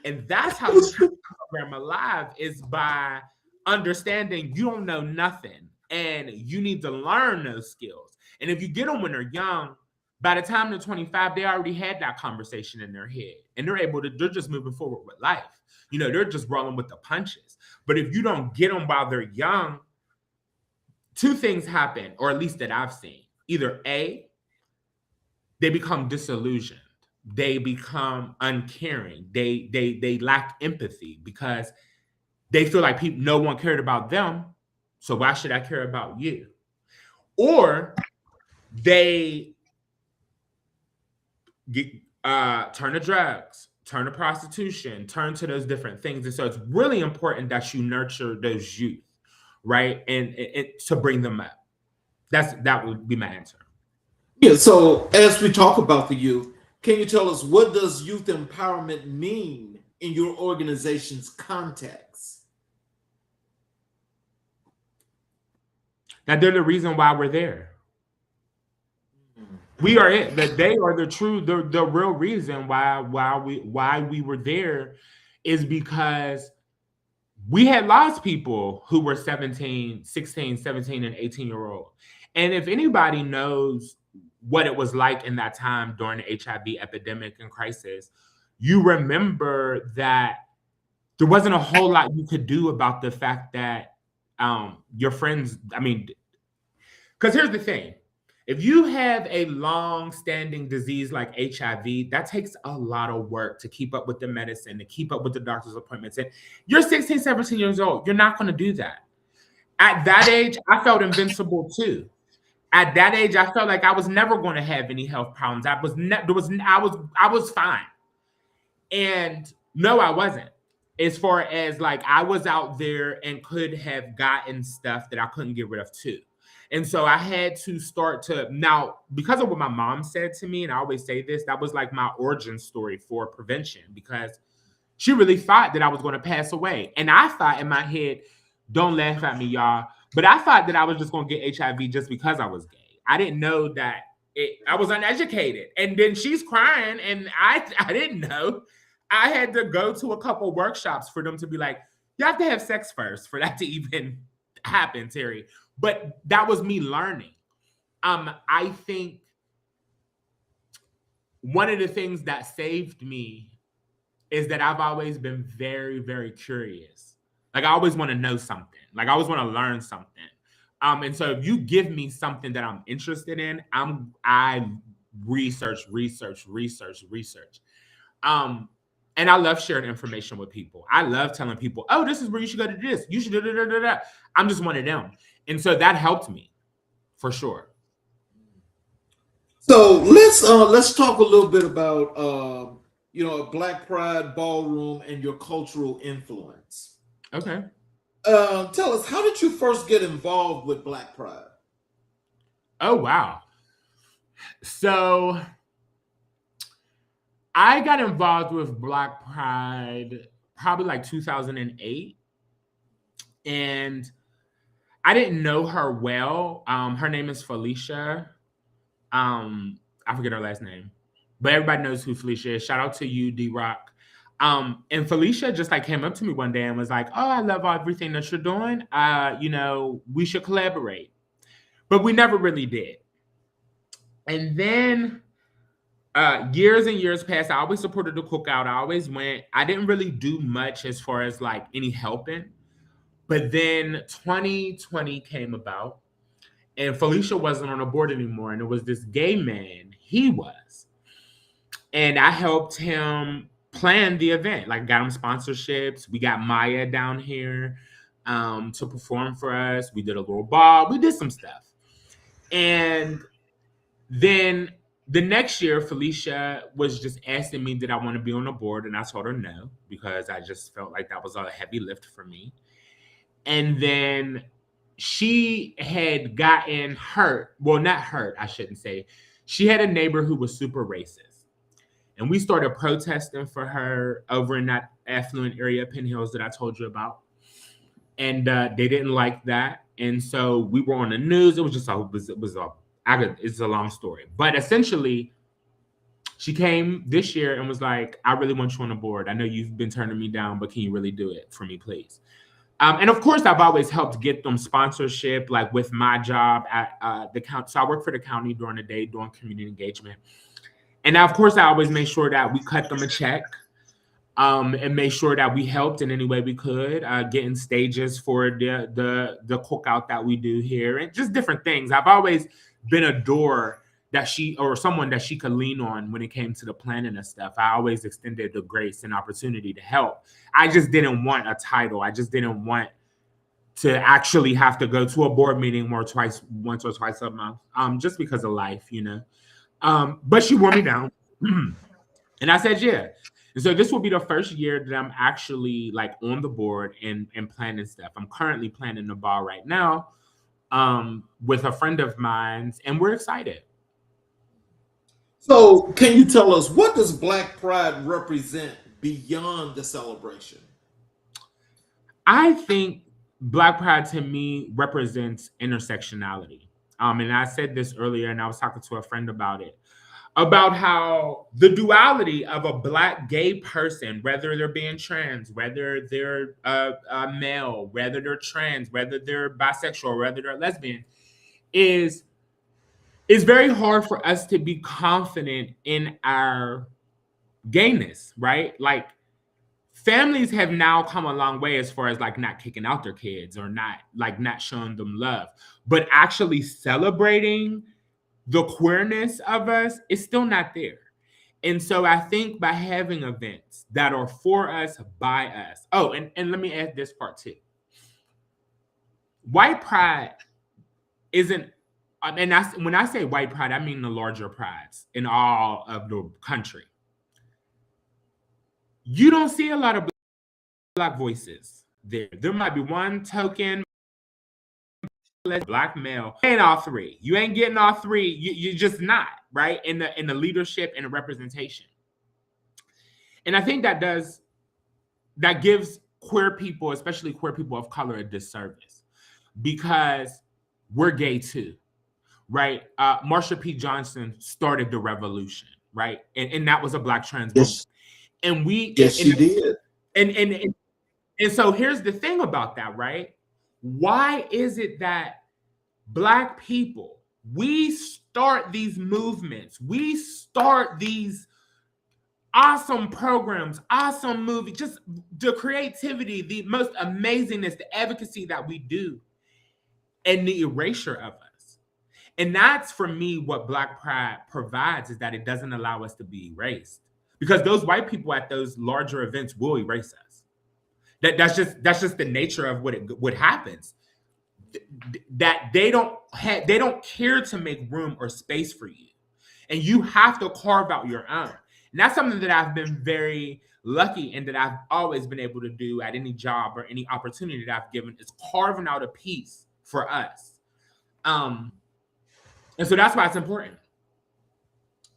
And that's how you keep the program alive, is by understanding you don't know nothing and you need to learn those skills. And if you get them when they're young, by the time they're 25, they already had that conversation in their head and they're just moving forward with life. You know, they're just rolling with the punches. But if you don't get them while they're young, two things happen, or at least that I've seen. Either A, they become disillusioned. They become uncaring. They lack empathy because they feel like no one cared about them. So why should I care about you? Or they turn to drugs, turn to prostitution, turn to those different things. And so it's really important that you nurture those youth, right? And to bring them up. That would be my answer. Yeah, so as we talk about the youth, can you tell us, what does youth empowerment mean in your organization's context? That they're the reason why we're there. We are it. That they are the real reason why we were there, is because we had lost people who were 16, 17, and 18-year-old. And if anybody knows what it was like in that time during the HIV epidemic and crisis, you remember that there wasn't a whole lot you could do about the fact that your friends, because here's the thing. If you have a long-standing disease like HIV, that takes a lot of work to keep up with the medicine, to keep up with the doctor's appointments. And you're 16, 17 years old. You're not going to do that. At that age, I felt invincible too. At that age, I felt like I was never going to have any health problems. I was fine. And no, I wasn't. As far as like I was out there and could have gotten stuff that I couldn't get rid of too. And so I had to start to now, because of what my mom said to me, and I always say this, that was like my origin story for prevention, because she really thought that I was going to pass away. And I thought in my head, don't laugh at me, y'all, but I thought that I was just going to get HIV just because I was gay. I didn't know that I was uneducated. And then she's crying, and I didn't know. I had to go to a couple workshops for them to be like, you have to have sex first for that to even happen, Terry. But that was me learning. I think one of the things that saved me is that I've always been very, very curious. Like I always want to know something. Like I always want to learn something. And so if you give me something that I'm interested in, I research. And I love sharing information with people. I love telling people, oh, this is where you should go to this. You should do da. I'm just one of them. And so that helped me for sure. So let's talk a little bit about a Black Pride ballroom and your cultural influence. Okay. Tell us, how did you first get involved with Black Pride? Oh, wow. So I got involved with Black Pride probably like 2008. And I didn't know her well. Her name is Felicia. I forget her last name, but everybody knows who Felicia is. Shout out to you, D-Rock. And Felicia just like came up to me one day and was like, oh, I love everything that you're doing. We should collaborate. But we never really did. And then years and years passed. I always supported the cookout. I always went. I didn't really do much as far as like any helping. But then 2020 came about and Felicia wasn't on the board anymore. And it was this gay man. He was. And I helped him plan the event. Like got him sponsorships. We got Maya down here to perform for us. We did a little ball. We did some stuff. And then the next year, Felicia was just asking me, did I want to be on the board? And I told her no, because I just felt like that was a heavy lift for me. And then she had gotten hurt. Well, not hurt, I shouldn't say. She had a neighbor who was super racist. And we started protesting for her over in that affluent area, Penn Hills, that I told you about. And they didn't like that. And so we were on the news. It was just it's a long story. But essentially, she came this year and was like, I really want you on the board. I know you've been turning me down, but can you really do it for me, please? And of course, I've always helped get them sponsorship, like with my job at the county. So I work for the county during the day, doing community engagement. And of course, I always make sure that we cut them a check and make sure that we helped in any way we could, getting stages for the cookout that we do here and just different things. I've always been a door that someone that she could lean on when it came to the planning and stuff. I always extended the grace and opportunity to help. I just didn't want a title. I just didn't want to actually have to go to a board meeting once or twice a month, just because of life, But she wore me down. And I said, yeah. And so this will be the first year that I'm actually like on the board and planning stuff. I'm currently planning the ball right now with a friend of mine, and we're excited. So can you tell us, what does Black Pride represent beyond the celebration? I think Black Pride to me represents intersectionality. And I said this earlier, and I was talking to a friend about it, about how the duality of a Black gay person, whether they're being trans, whether they're a male, whether they're trans, whether they're bisexual, whether they're lesbian, is very hard for us to be confident in our gayness, right? Like families have now come a long way as far as like not kicking out their kids or not showing them love, but actually celebrating the queerness of us is still not there. And so I think by having events that are for us, by us. Oh, and let me add this part too. White pride isn't, and when I say white pride, I mean the larger prides in all of the country. You don't see a lot of Black voices there. There might be one token Black male. You ain't all three. You ain't getting all three. You're just not, right? In the leadership and the representation. And I think that gives queer people, especially queer people of color, a disservice because we're gay too, right? Marsha P. Johnson started the revolution, right? And that was a Black trans woman. Yes. And we she did. And so here's the thing about that, right? Why is it that Black people, we start these movements, we start these awesome programs, awesome movies, just the creativity, the most amazingness, the advocacy that we do, and the erasure of us. And that's, for me, what Black pride provides, is that it doesn't allow us to be erased. Because those white people at those larger events will erase us. That's just the nature of what happens. That they don't care to make room or space for you, and you have to carve out your own. And that's something that I've been very lucky and that I've always been able to do at any job or any opportunity that I've given, is carving out a piece for us. And so that's why it's important.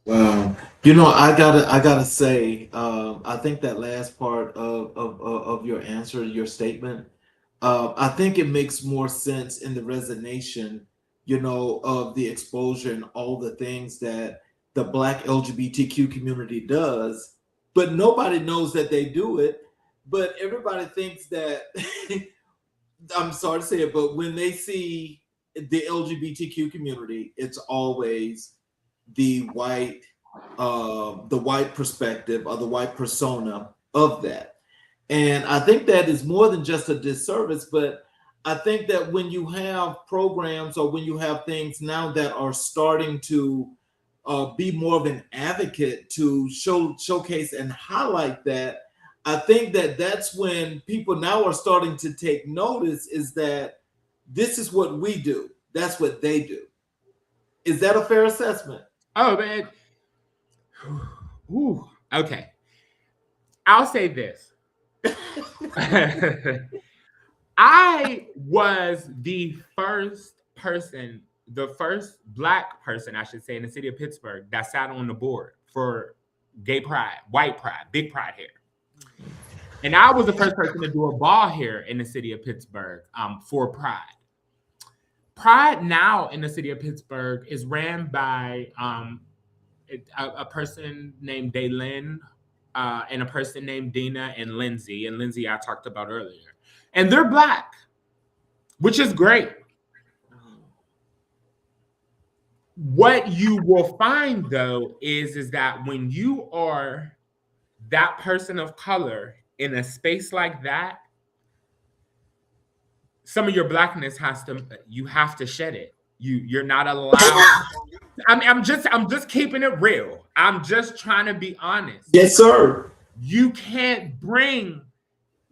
Wow. You know, I gotta say, I think that last part of your answer, your statement, I think it makes more sense in the resonation, you know, of the exposure and all the things that the Black LGBTQ community does, but nobody knows that they do it. But everybody thinks that, I'm sorry to say it, but when they see the LGBTQ community, it's always the white perspective or the white persona of that. And I think that is more than just a disservice, but I think that when you have programs or when you have things now that are starting to be more of an advocate to showcase and highlight that, I think that that's when people now are starting to take notice, is that this is what we do. That's what they do. Is that a fair assessment? Oh, man. Ooh, okay. I'll say this. I was the first Black person, I should say, in the city of Pittsburgh that sat on the board for gay pride, white pride, big pride here. And I was the first person to do a ball here in the city of Pittsburgh for pride. Pride now in the city of Pittsburgh is ran by a person named Daylin and a person named Dina and Lindsay. And Lindsay I talked about earlier. And they're Black, which is great. What you will find, though, is that when you are that person of color in a space like that, some of your Blackness you have to shed it. You're not allowed. I'm just keeping it real. I'm just trying to be honest. Yes, sir. You can't bring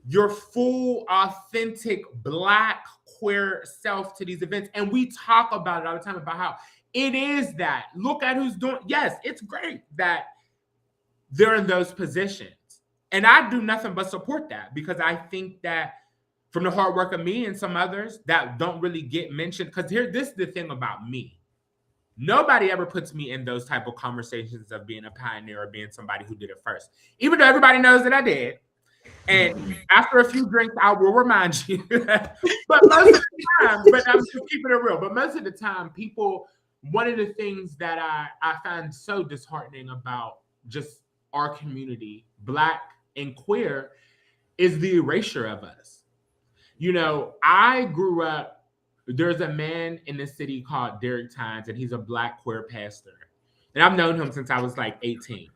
your full, authentic Black queer self to these events. And we talk about it all the time about how it is that. Look at who's doing. Yes, it's great that they're in those positions. And I do nothing but support that, because I think that from the hard work of me and some others that don't really get mentioned, because this is the thing about me. Nobody ever puts me in those type of conversations of being a pioneer or being somebody who did it first, even though everybody knows that I did. And after a few drinks, I will remind you. But most of the time, but I'm just keeping it real. But most of the time, one of the things that I find so disheartening about just our community, Black and queer, is the erasure of us. You know, I grew up, there's a man in the city called Derek Tynes, and he's a Black queer pastor. And I've known him since I was like 18.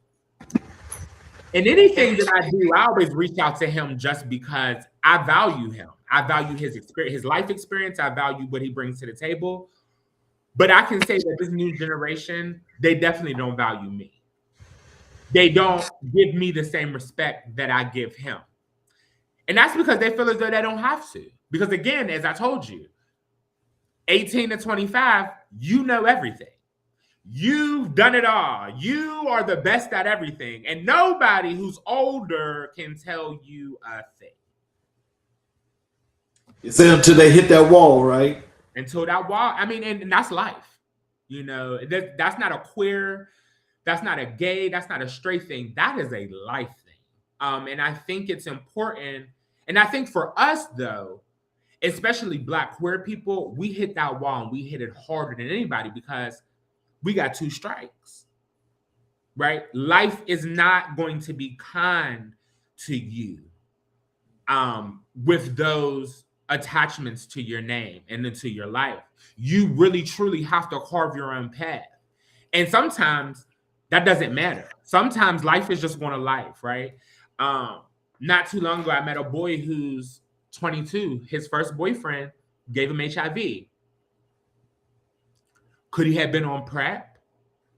And anything that I do, I always reach out to him just because I value him. I value his experience, his life experience. I value what he brings to the table. But I can say that this new generation, they definitely don't value me. They don't give me the same respect that I give him. And that's because they feel as though they don't have to. Because again, as I told you, 18 to 25, you know everything. You've done it all. You are the best at everything. And nobody who's older can tell you a thing. You say until they hit that wall, right? Until that wall. I mean, and that's life. You know, that's not a queer, that's not a gay, that's not a straight thing. That is a life thing. And I think it's important. And I think for us, though, especially Black queer people, we hit that wall and we hit it harder than anybody because we got 2 strikes, right? Life is not going to be kind to you with those attachments to your name and into your life. You really, truly have to carve your own path. And sometimes that doesn't matter. Sometimes life is just one of life, right? Not too long ago, I met a boy who's 22. His first boyfriend gave him HIV. Could he have been on PrEP?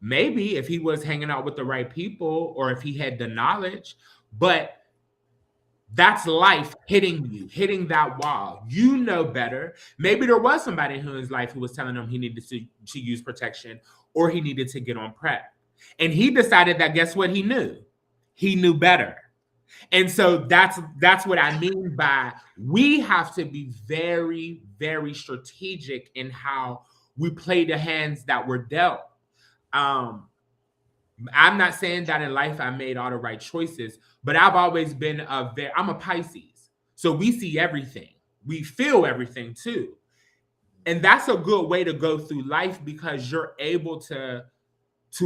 Maybe, if he was hanging out with the right people or if he had the knowledge. But that's life hitting you, hitting that wall. You know better. Maybe there was somebody in his life who was telling him he needed to use protection or he needed to get on PrEP. And he decided that, guess what he knew? He knew better. And so that's what I mean by we have to be very, very strategic in how we play the hands that we're dealt. I'm not saying that in life I made all the right choices, but I've always been I'm a Pisces. So we see everything. We feel everything too. And that's a good way to go through life because you're able to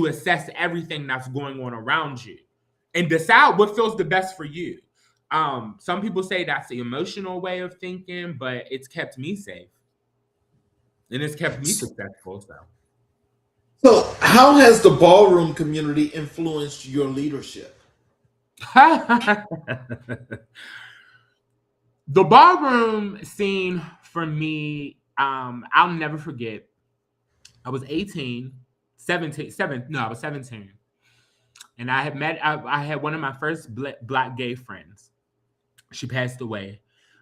assess everything that's going on around you and decide what feels the best for you. Some people say that's the emotional way of thinking, but it's kept me safe. And it's kept me successful. So, how has the ballroom community influenced your leadership? The ballroom scene for me, I'll never forget. I was 18, 17, I was 17. And I had one of my first Black gay friends. She passed away.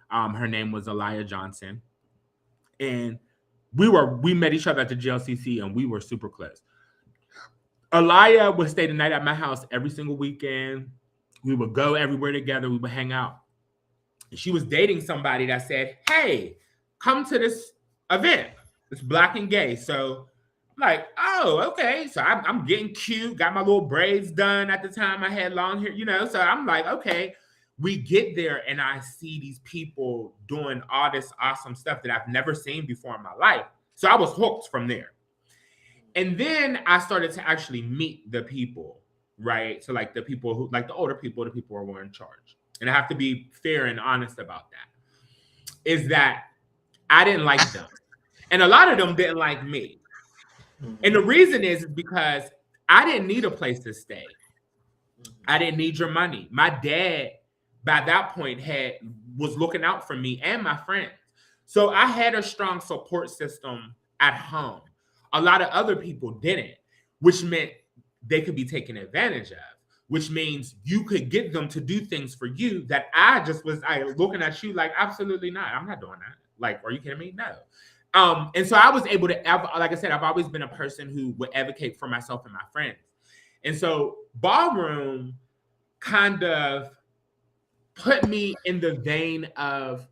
Her name was Elia Johnson. And we met each other at the GLCC and we were super close. Elia would stay the night at my house every single weekend. We would go everywhere together. We would hang out. And she was dating somebody that said, hey, come to this event. It's Black and gay. So I'm like, oh, okay. So I'm getting cute. Got my little braids done at the time. I had long hair, So I'm like, okay. We get there and I see these people doing all this awesome stuff that I've never seen before in my life. So I was hooked from there. And then I started to actually meet the people, right? So like the people who, like the older people, the people who were in charge. And I have to be fair and honest about that. Is that I didn't like them. And a lot of them didn't like me. And the reason is because I didn't need a place to stay. I didn't need your money. My dad, by that point, was looking out for me and my friends. So I had a strong support system at home. A lot of other people didn't, which meant they could be taken advantage of, which means you could get them to do things for you that I was looking at you like, absolutely not. I'm not doing that. Like, are you kidding me? No. And so I was able to, like I said, I've always been a person who would advocate for myself and my friends. And so ballroom kind of put me in the vein of,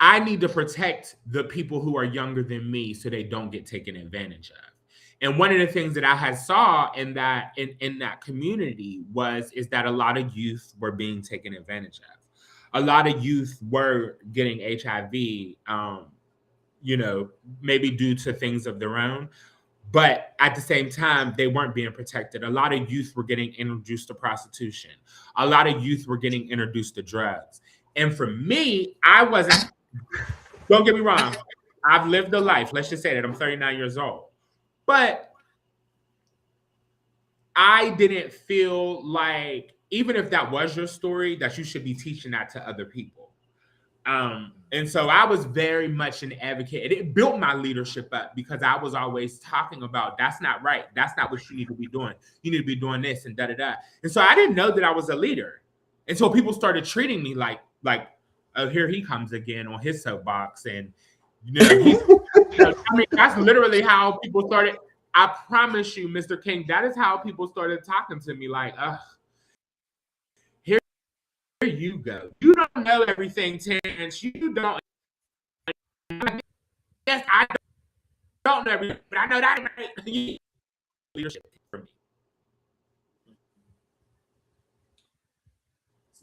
I need to protect the people who are younger than me so they don't get taken advantage of. And one of the things that I had saw in that community is that a lot of youth were being taken advantage of. A lot of youth were getting HIV, maybe due to things of their own. But at the same time, they weren't being protected. A lot of youth were getting introduced to prostitution. A lot of youth were getting introduced to drugs. And for me, I wasn't, don't get me wrong, I've lived a life. Let's just say that I'm 39 years old. But I didn't feel like, even if that was your story, that you should be teaching that to other people. And so I was very much an advocate. It built my leadership up because I was always talking about that's not right. That's not what you need to be doing. You need to be doing this and da da da. And so I didn't know that I was a leader until people started treating me like, oh, here he comes again on his soapbox, and he's. I mean, that's literally how people started. I promise you, Mr. King, that is how people started talking to me. Like, here you go. You don't know everything, Terrance. You don't. Yes, I don't know everything, but I know that leadership for me.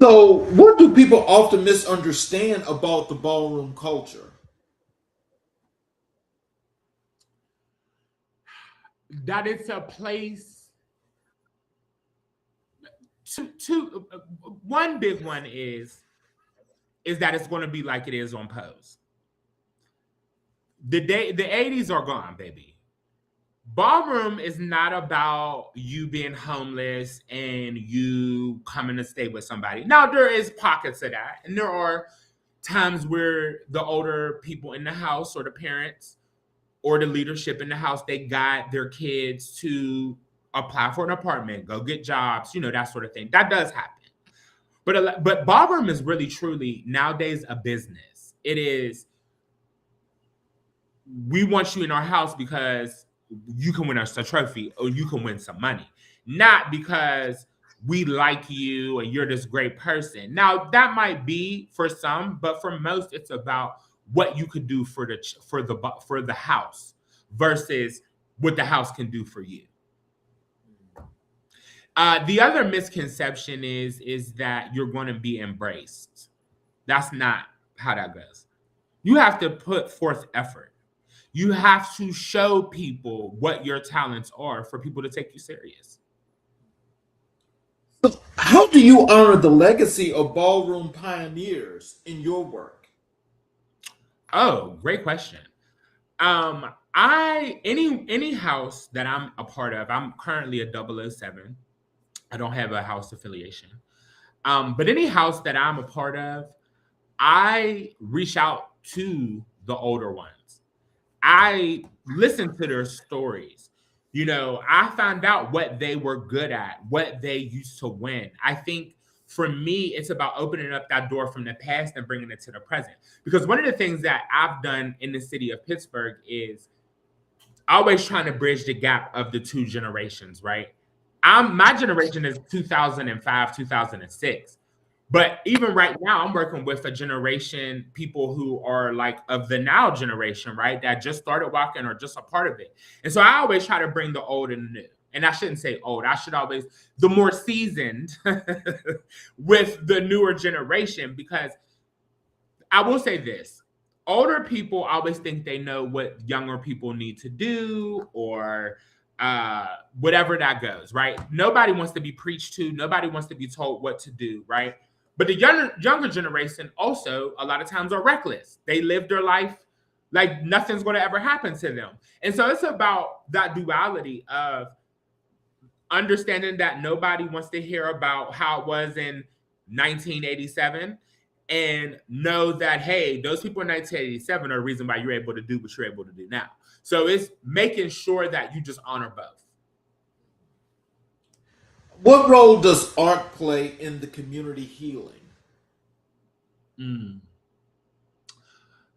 So, what do people often misunderstand about the ballroom culture? That it's a place. One big one is that it's going to be like it is on Pose. The 80s are gone, baby. Ballroom is not about you being homeless and you coming to stay with somebody. Now, there is pockets of that, and there are times where the older people in the house or the parents or the leadership in the house, they guide their kids to apply for an apartment, go get jobs, that sort of thing. That does happen. But ballroom is really, truly, nowadays, a business. It is, we want you in our house because you can win us a trophy or you can win some money. Not because we like you and you're this great person. Now, that might be for some, but for most, it's about what you could do for the house versus what the house can do for you. The other misconception is that you're going to be embraced. That's not how that goes. You have to put forth effort. You have to show people what your talents are for people to take you serious. So how do you honor the legacy of ballroom pioneers in your work? Oh, great question. Any house that I'm a part of, I'm currently a 007. I don't have a house affiliation. But any house that I'm a part of, I reach out to the older ones. I listen to their stories. I found out what they were good at, what they used to win. I think for me, it's about opening up that door from the past and bringing it to the present. Because one of the things that I've done in the city of Pittsburgh is always trying to bridge the gap of the two generations, right? My generation is 2005, 2006. But even right now, I'm working with a generation, people who are like of the now generation, right? That just started walking or just a part of it. And so I always try to bring the old and the new. And I shouldn't say old. I should always, the more seasoned with the newer generation, because I will say this. Older people always think they know what younger people need to do or whatever that goes, right? Nobody wants to be preached to. Nobody wants to be told what to do, right? But the younger generation also a lot of times are reckless. They live their life like nothing's going to ever happen to them. And so it's about that duality of understanding that nobody wants to hear about how it was in 1987 and know that, hey, those people in 1987 are the reason why you're able to do what you're able to do now. So it's making sure that you just honor both. What role does art play in the community healing?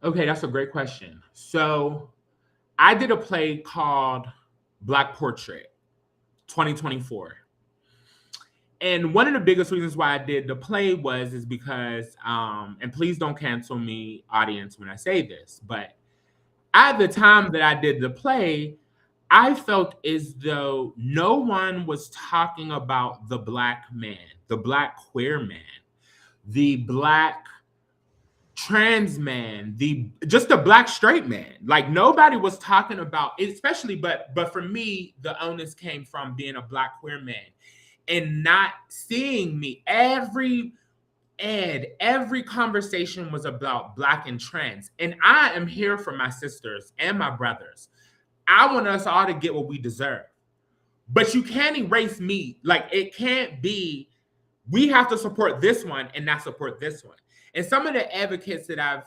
Okay, that's a great question. So I did a play called Black Portrait 2024. And one of the biggest reasons why I did the play is because, and please don't cancel me, audience, when I say this, but at the time that I did the play, I felt as though no one was talking about the Black man, the Black queer man, the Black trans man, just the Black straight man. Like nobody was talking about, especially, but for me, the onus came from being a Black queer man and not seeing me. Every conversation was about Black and trans. And I am here for my sisters and my brothers. I want us all to get what we deserve. But you can't erase me. Like it can't be, we have to support this one and not support this one. And some of the advocates that I've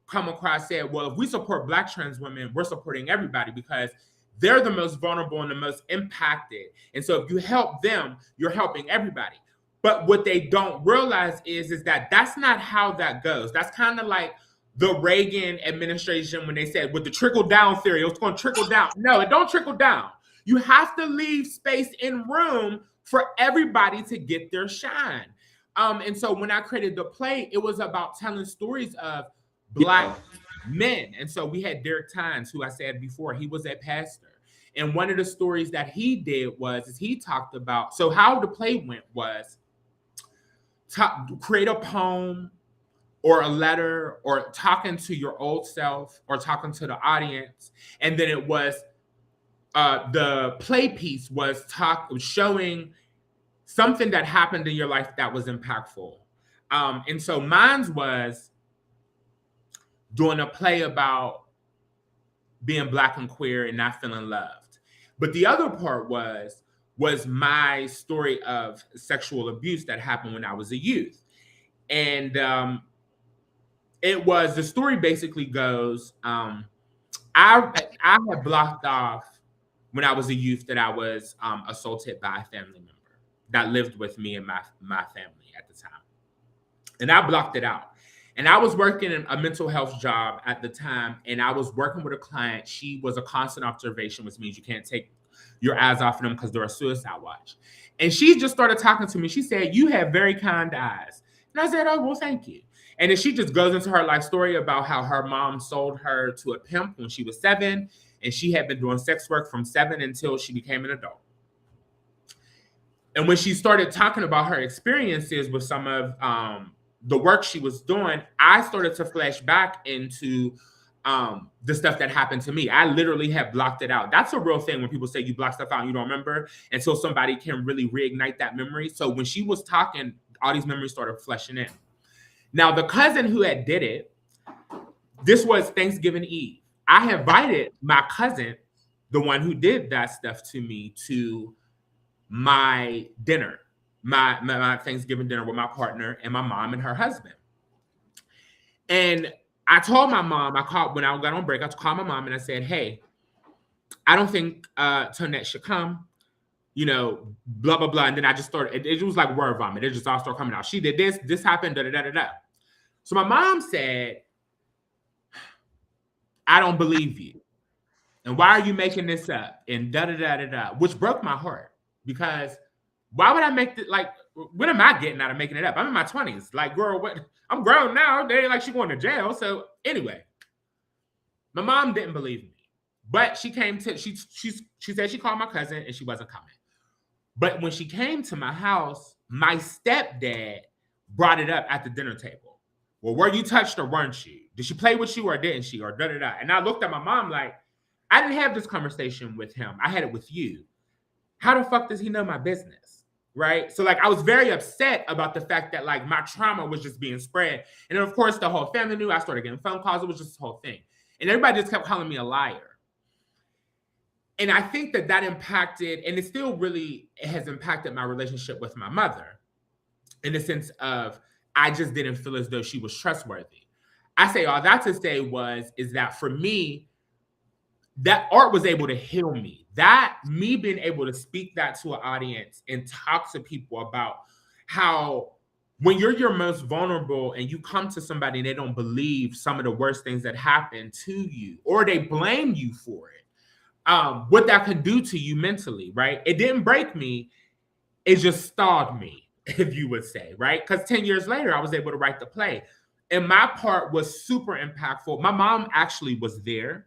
come across said, well, if we support Black trans women, we're supporting everybody because they're the most vulnerable and the most impacted. And so if you help them, you're helping everybody. But what they don't realize is that that's not how that goes. That's kind of like the Reagan administration when they said with the trickle down theory, it's going to trickle down. No, it don't trickle down. You have to leave space and room for everybody to get their shine. And so when I created the play, it was about telling stories of Black men. And so we had Derek Tynes, who I said before, he was a pastor. And one of the stories that he did is he talked about, so how the play went was create a poem or a letter or talking to your old self or talking to the audience. And then it was the play piece was showing something that happened in your life that was impactful. And so mine was doing a play about being Black and queer and not feeling loved. But the other part was my story of sexual abuse that happened when I was a youth. And the story basically goes, I had blocked off when I was a youth that I was assaulted by a family member that lived with me and my family at the time. And I blocked it out. And I was working in a mental health job at the time, and I was working with a client. She was a constant observation, which means you can't take your eyes off of them because they're a suicide watch. And she just started talking to me. She said, "You have very kind eyes." And I said, "Oh, well, thank you." And then she just goes into her life story about how her mom sold her to a pimp when she was 7, and she had been doing sex work from 7 until she became an adult. And when she started talking about her experiences with some of the work she was doing, I started to flash back into the stuff that happened to me. I literally have blocked it out. That's a real thing when people say you block stuff out and you don't remember until somebody can really reignite that memory. So when she was talking, all these memories started fleshing in. Now, the cousin who had did it, this was Thanksgiving Eve. I invited my cousin, the one who did that stuff to me, to my dinner. My Thanksgiving dinner with my partner and my mom and her husband. And I told my mom, when I got on break, I called my mom and I said, "Hey, I don't think Tonette should come, blah, blah, blah." And then I just started, it was like word vomit. It just all started coming out. She did this happened, da, da, da, da, da. So my mom said, "I don't believe you. And why are you making this up?" And da, da, da, da, da, which broke my heart because why would I make it? Like, what am I getting out of making it up? I'm in my 20s. Like, girl, what? I'm grown now. They ain't like she going to jail. So anyway, my mom didn't believe me, but she came to. She said she called my cousin and she wasn't coming. But when she came to my house, my stepdad brought it up at the dinner table. Well, were you touched or weren't you? Did she play with you or didn't she? Or da da da. And I looked at my mom like, I didn't have this conversation with him. I had it with you. How the fuck does he know my business? Right? So like, I was very upset about the fact that like my trauma was just being spread. And then of course the whole family knew. I started getting phone calls. It was just the whole thing. And everybody just kept calling me a liar. And I think that impacted, and it has impacted my relationship with my mother in the sense of, I just didn't feel as though she was trustworthy. I say all that to say is that for me, that art was able to heal me. That me being able to speak that to an audience and talk to people about how when you're your most vulnerable and you come to somebody and they don't believe some of the worst things that happen to you, or they blame you for it, what that can do to you mentally, right? It didn't break me. It just stalled me, if you would say, right? Because 10 years later, I was able to write the play. And my part was super impactful. My mom actually was there.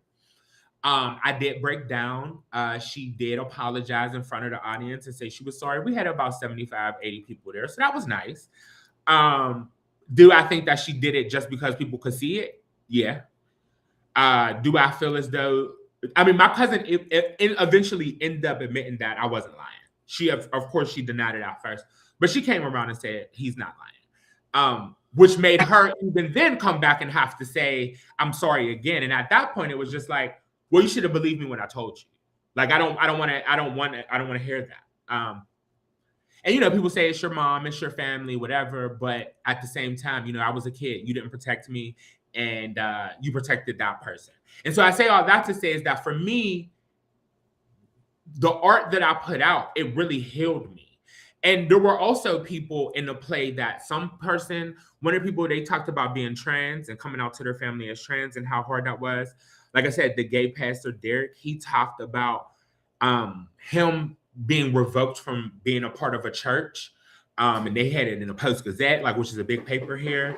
I did break down. She did apologize in front of the audience and say she was sorry. We had about 75, 80 people there. So that was nice. Do I think that she did it just because people could see it? Yeah. Do I feel as though, my cousin eventually ended up admitting that I wasn't lying. She, of course, she denied it at first, but she came around and said, he's not lying. Which made her even then come back and have to say, I'm sorry again. And at that point, it was just like, well, you should have believed me when I told you. Like, I don't want to hear that. And, you know, people say it's your mom, it's your family, whatever. But at the same time, you know, I was a kid. You didn't protect me, and you protected that person. And so I say all that to say is that for me, the art that I put out, it really healed me. And there were also people in the play that one of the people, they talked about being trans and coming out to their family as trans and how hard that was. Like I said, the gay pastor, Derek, he talked about him being revoked from being a part of a church. And they had it in the Post Gazette, like, which is a big paper here.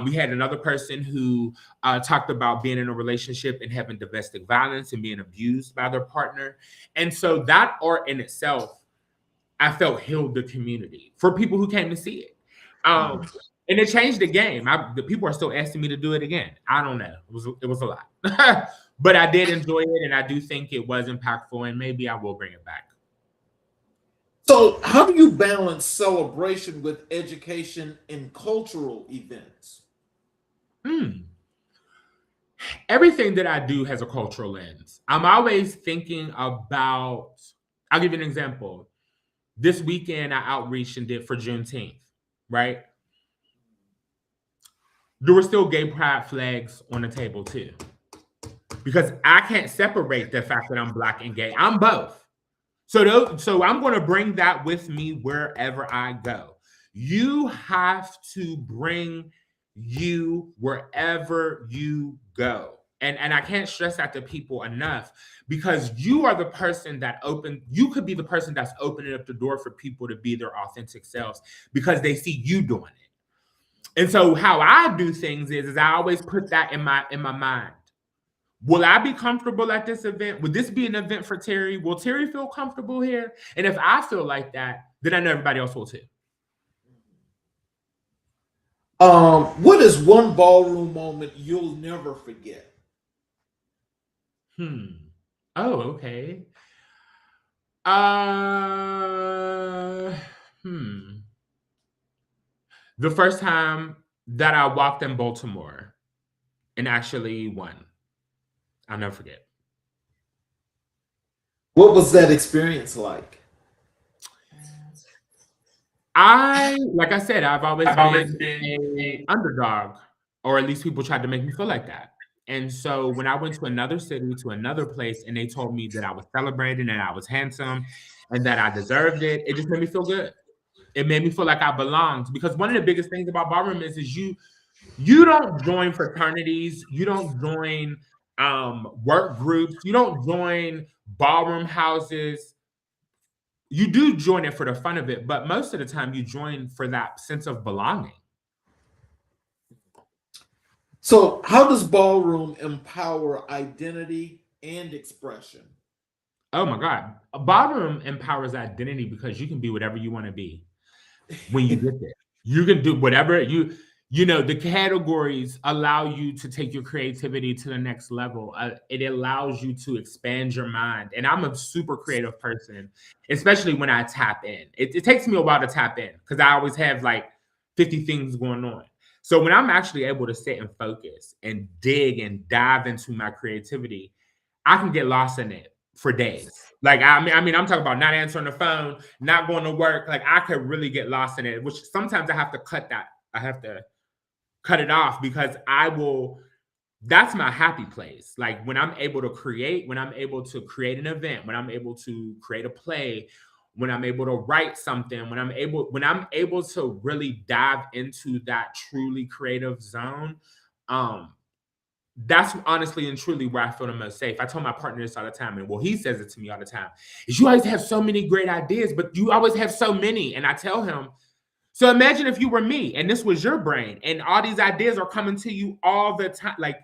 We had another person who talked about being in a relationship and having domestic violence and being abused by their partner. And so that art in itself, I felt healed the community for people who came to see it. And it changed the game. The people are still asking me to do it again. I don't know. It was a lot. But I did enjoy it, and I do think it was impactful, and maybe I will bring it back. So how do you balance celebration with education and cultural events? Everything that I do has a cultural lens. I'm always thinking about, I'll give you an example. This weekend, I outreached and did for Juneteenth, right? There were still gay pride flags on the table too. Because I can't separate the fact that I'm Black and gay. I'm both. So I'm going to bring that with me wherever I go. You have to bring you wherever you go. And I can't stress that to people enough, because you are the person you could be the person that's opening up the door for people to be their authentic selves because they see you doing it. And so how I do things is I always put that in my mind. Will I be comfortable at this event? Would this be an event for Terry? Will Terry feel comfortable here? And if I feel like that, then I know everybody else will too. What is one ballroom moment you'll never forget? Oh, okay. The first time that I walked in Baltimore and actually won. I'll never forget. What was that experience like? Like I said, I've always been an underdog, or at least people tried to make me feel like that. And so when I went to another city, to another place, and they told me that I was celebrated and I was handsome and that I deserved it, it just made me feel good. It made me feel like I belonged, because one of the biggest things about ballroom is you don't join fraternities, you don't join work groups, you don't join ballroom houses. You do join it for the fun of it, but most of the time you join for that sense of belonging. So how does ballroom empower identity and expression? Oh my God. A ballroom empowers identity because you can be whatever you want to be when you get there. You can do whatever you know, the categories allow you to take your creativity to the next level. It allows you to expand your mind. And I'm a super creative person, especially when I tap in. It takes me a while to tap in because I always have like 50 things going on. So when I'm actually able to sit and focus and dig and dive into my creativity, I can get lost in it for days. Like, I mean, I'm talking about not answering the phone, not going to work. Like, I could really get lost in it, which sometimes I have to cut that. I have to cut it off because that's my happy place. Like when I'm able to create, when I'm able to create an event, when I'm able to create a play, when I'm able to write something, when I'm able to really dive into that truly creative zone, that's honestly and truly where I feel the most safe. I tell my partner this all the time, and well, he says it to me all the time, is you always have so many great ideas, but you always have so many. And I tell him, so imagine if you were me and this was your brain and all these ideas are coming to you all the time. Like,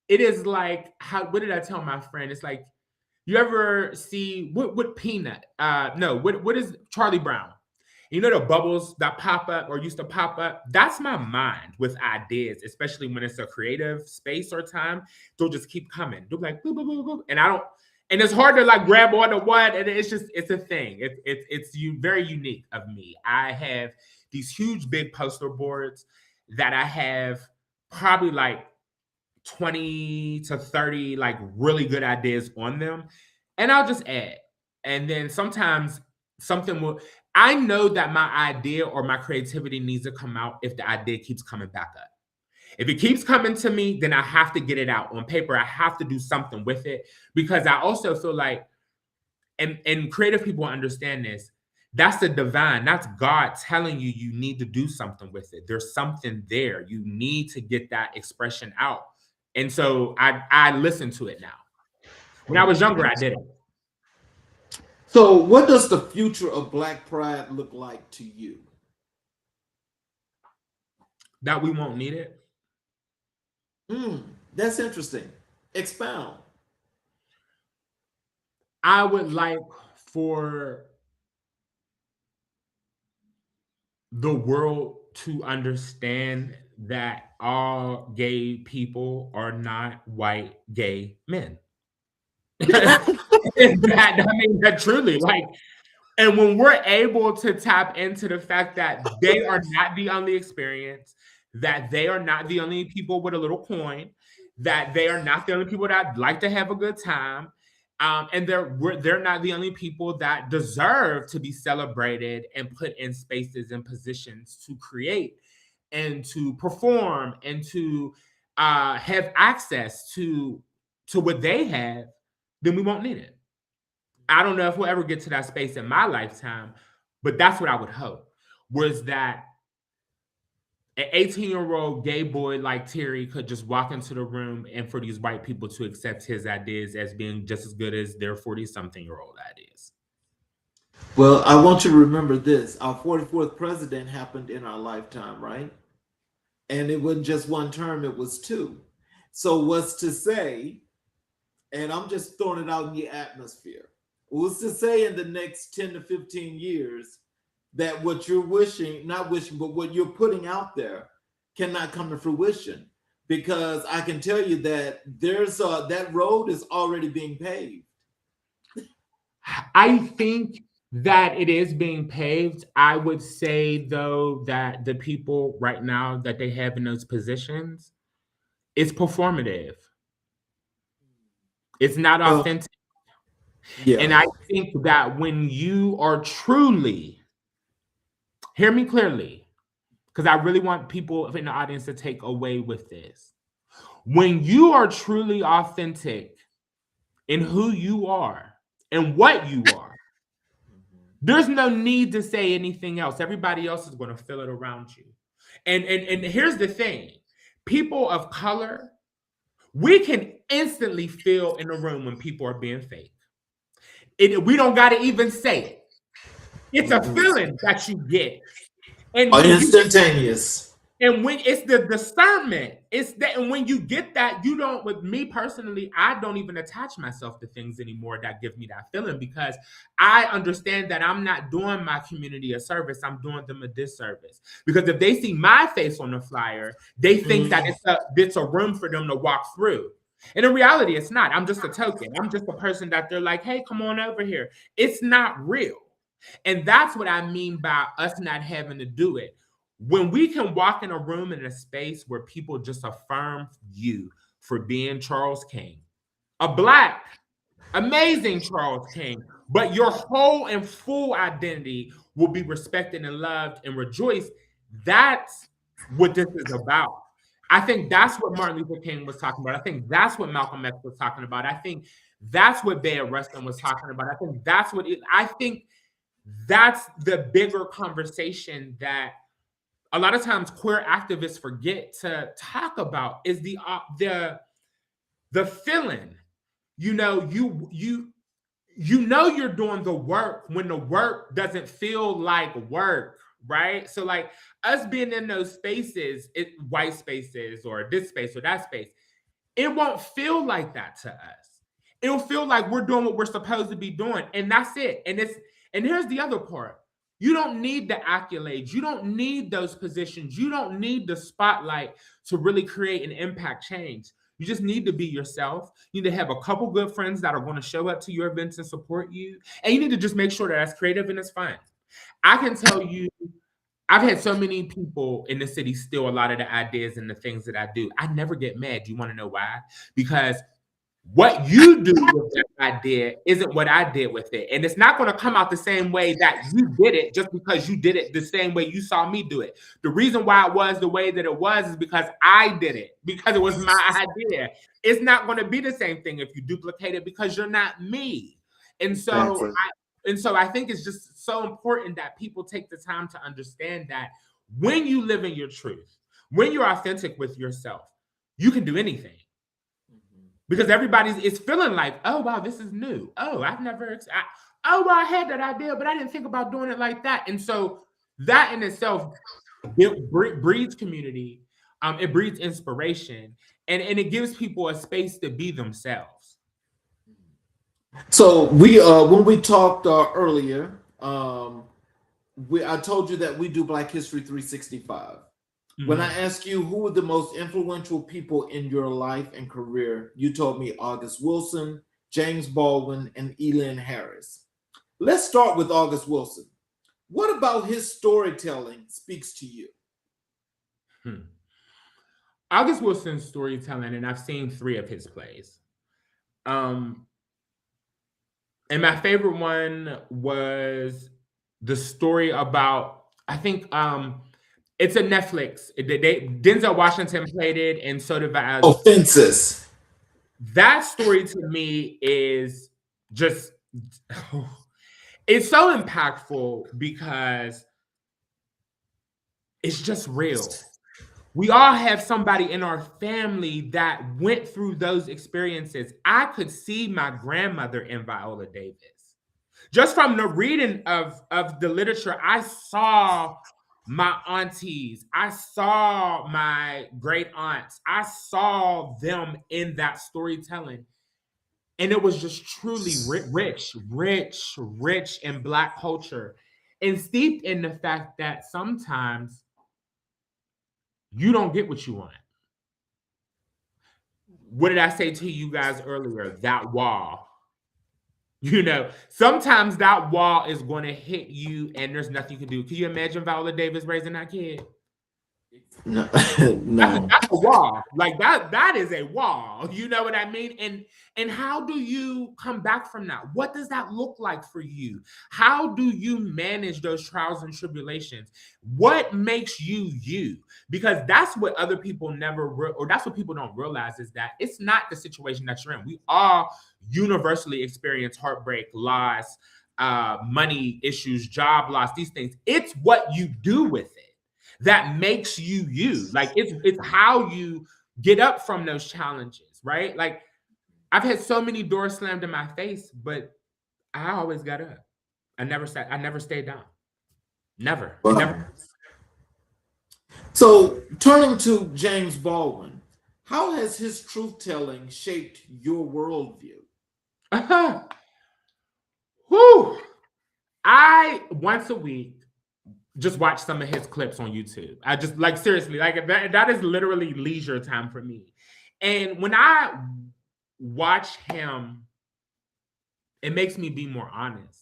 it is like, what did I tell my friend? It's like, you ever see, what Peanut? What is Charlie Brown? You know the bubbles that pop up or used to pop up? That's my mind with ideas, especially when it's a creative space or time. They'll just keep coming. They'll be like, boop, boop, boop, boop. And it's hard to like grab onto one. And it's a thing. It's very unique of me. I have these huge, big poster boards that I have probably like 20 to 30 like really good ideas on them. And I'll just add. And then sometimes something will, I know that my idea or my creativity needs to come out if the idea keeps coming back up. If it keeps coming to me, then I have to get it out on paper. I have to do something with it, because I also feel like, and creative people understand this, that's the divine, that's God telling you you need to do something with it. There's something there. You need to get that expression out. And so I listen to it now. When I was younger, I didn't. So what does the future of Black Pride look like to you? That we won't need it. That's interesting. Expound. I would like for the world to understand that all gay people are not white gay men. That truly, like, and when we're able to tap into the fact that they are not the only experience, that they are not the only people with a little coin, that they are not the only people that like to have a good time, and they're not the only people that deserve to be celebrated and put in spaces and positions to create and to perform and to have access to what they have, then we won't need it. I don't know if we'll ever get to that space in my lifetime, but that's what I would hope, was that an 18-year-old gay boy like Terry could just walk into the room and for these white people to accept his ideas as being just as good as their 40-something-year-old ideas. Well, I want you to remember this. Our 44th president happened in our lifetime, right? And it wasn't just one term, it was two. So what's to say, and I'm just throwing it out in the atmosphere, what's to say in the next 10 to 15 years that what you're wishing, not wishing, but what you're putting out there cannot come to fruition? Because I can tell you that there's that road is already being paved. I think that it is being paved. I would say, though, that the people right now that they have in those positions, it's performative. It's not authentic. Yeah. And I think that when you are truly, hear me clearly, because I really want people in the audience to take away with this. When you are truly authentic in who you are and what you are, there's no need to say anything else. Everybody else is going to feel it around you. And here's the thing. People of color, we can instantly feel in the room when people are being fake. We don't got to even say it. It's a feeling that you get. And instantaneous. And when it's the discernment, it's that, and when you get that, you don't, with me personally, I don't even attach myself to things anymore that give me that feeling, because I understand that I'm not doing my community a service, I'm doing them a disservice. Because if they see my face on the flyer, they think that it's a room for them to walk through. And in reality, it's not. I'm just a token. I'm just a person that they're like, hey, come on over here. It's not real. And that's what I mean by us not having to do it. When we can walk in a room, in a space where people just affirm you for being Charles King, a Black, amazing Charles King, but your whole and full identity will be respected and loved and rejoiced. That's what this is about. I think that's what Martin Luther King was talking about. I think that's what Malcolm X was talking about. I think that's what Bayard Rustin was talking about. I think that's the bigger conversation that a lot of times queer activists forget to talk about, is the feeling. You know you're doing the work when the work doesn't feel like work, right? So like us being in those spaces, white spaces or this space or that space, it won't feel like that to us. It'll feel like we're doing what we're supposed to be doing, and that's it. And here's the other part. You don't need the accolades. You don't need those positions. You don't need the spotlight to really create an impact change. You just need to be yourself. You need to have a couple good friends that are going to show up to your events and support you. And you need to just make sure that that's creative and it's fun. I can tell you, I've had so many people in the city steal a lot of the ideas and the things that I do. I never get mad. You want to know why? Because What you do with that idea isn't what I did with it. And it's not going to come out the same way that you did it just because you did it the same way you saw me do it. The reason why it was the way that it was is because I did it, because it was my idea. It's not going to be the same thing if you duplicate it because you're not me. And so I think it's just so important that people take the time to understand that when you live in your truth, when you're authentic with yourself, you can do anything. Because everybody's is feeling like, oh, wow, this is new. Oh, I've never, well, I had that idea, but I didn't think about doing it like that. And so that in itself breeds community. It breeds inspiration, and it gives people a space to be themselves. So we, when we talked earlier, I told you that we do Black History 365. When I asked you who were the most influential people in your life and career, you told me August Wilson, James Baldwin, and Elin Harris. Let's start with August Wilson. What about his storytelling speaks to you? August Wilson's storytelling, and I've seen 3 of his plays. And my favorite one was the story about, I think, it's a Netflix. Denzel Washington played it, and so did Offenses. That story to me is just, it's so impactful because it's just real. We all have somebody in our family that went through those experiences. I could see my grandmother in Viola Davis. Just from the reading of the literature, I saw my aunties, I saw my great aunts, I saw them in that storytelling. And it was just truly rich in Black culture, and steeped in the fact that sometimes you don't get what you want. What did I say to you guys earlier? That wall. You know, sometimes that wall is going to hit you and there's nothing you can do. Can you imagine Viola Davis raising that kid? No. That's a wall. Like that is a wall. You know what I mean? And how do you come back from that? What does that look like for you? How do you manage those trials and tribulations? What makes you you? Because that's what other people or that's what people don't realize, is that it's not the situation that you're in. We all universally experience heartbreak, loss, money issues, job loss, these things. It's what you do with it that makes you you. Like it's how you get up from those challenges, right? Like I've had so many doors slammed in my face, but I always got up. I never stayed down. Never. Wow. Never. So turning to James Baldwin, how has his truth-telling shaped your worldview? Whew. I once a week just watch some of his clips on YouTube. I just like, seriously, like that is literally leisure time for me. And when I watch him, it makes me be more honest.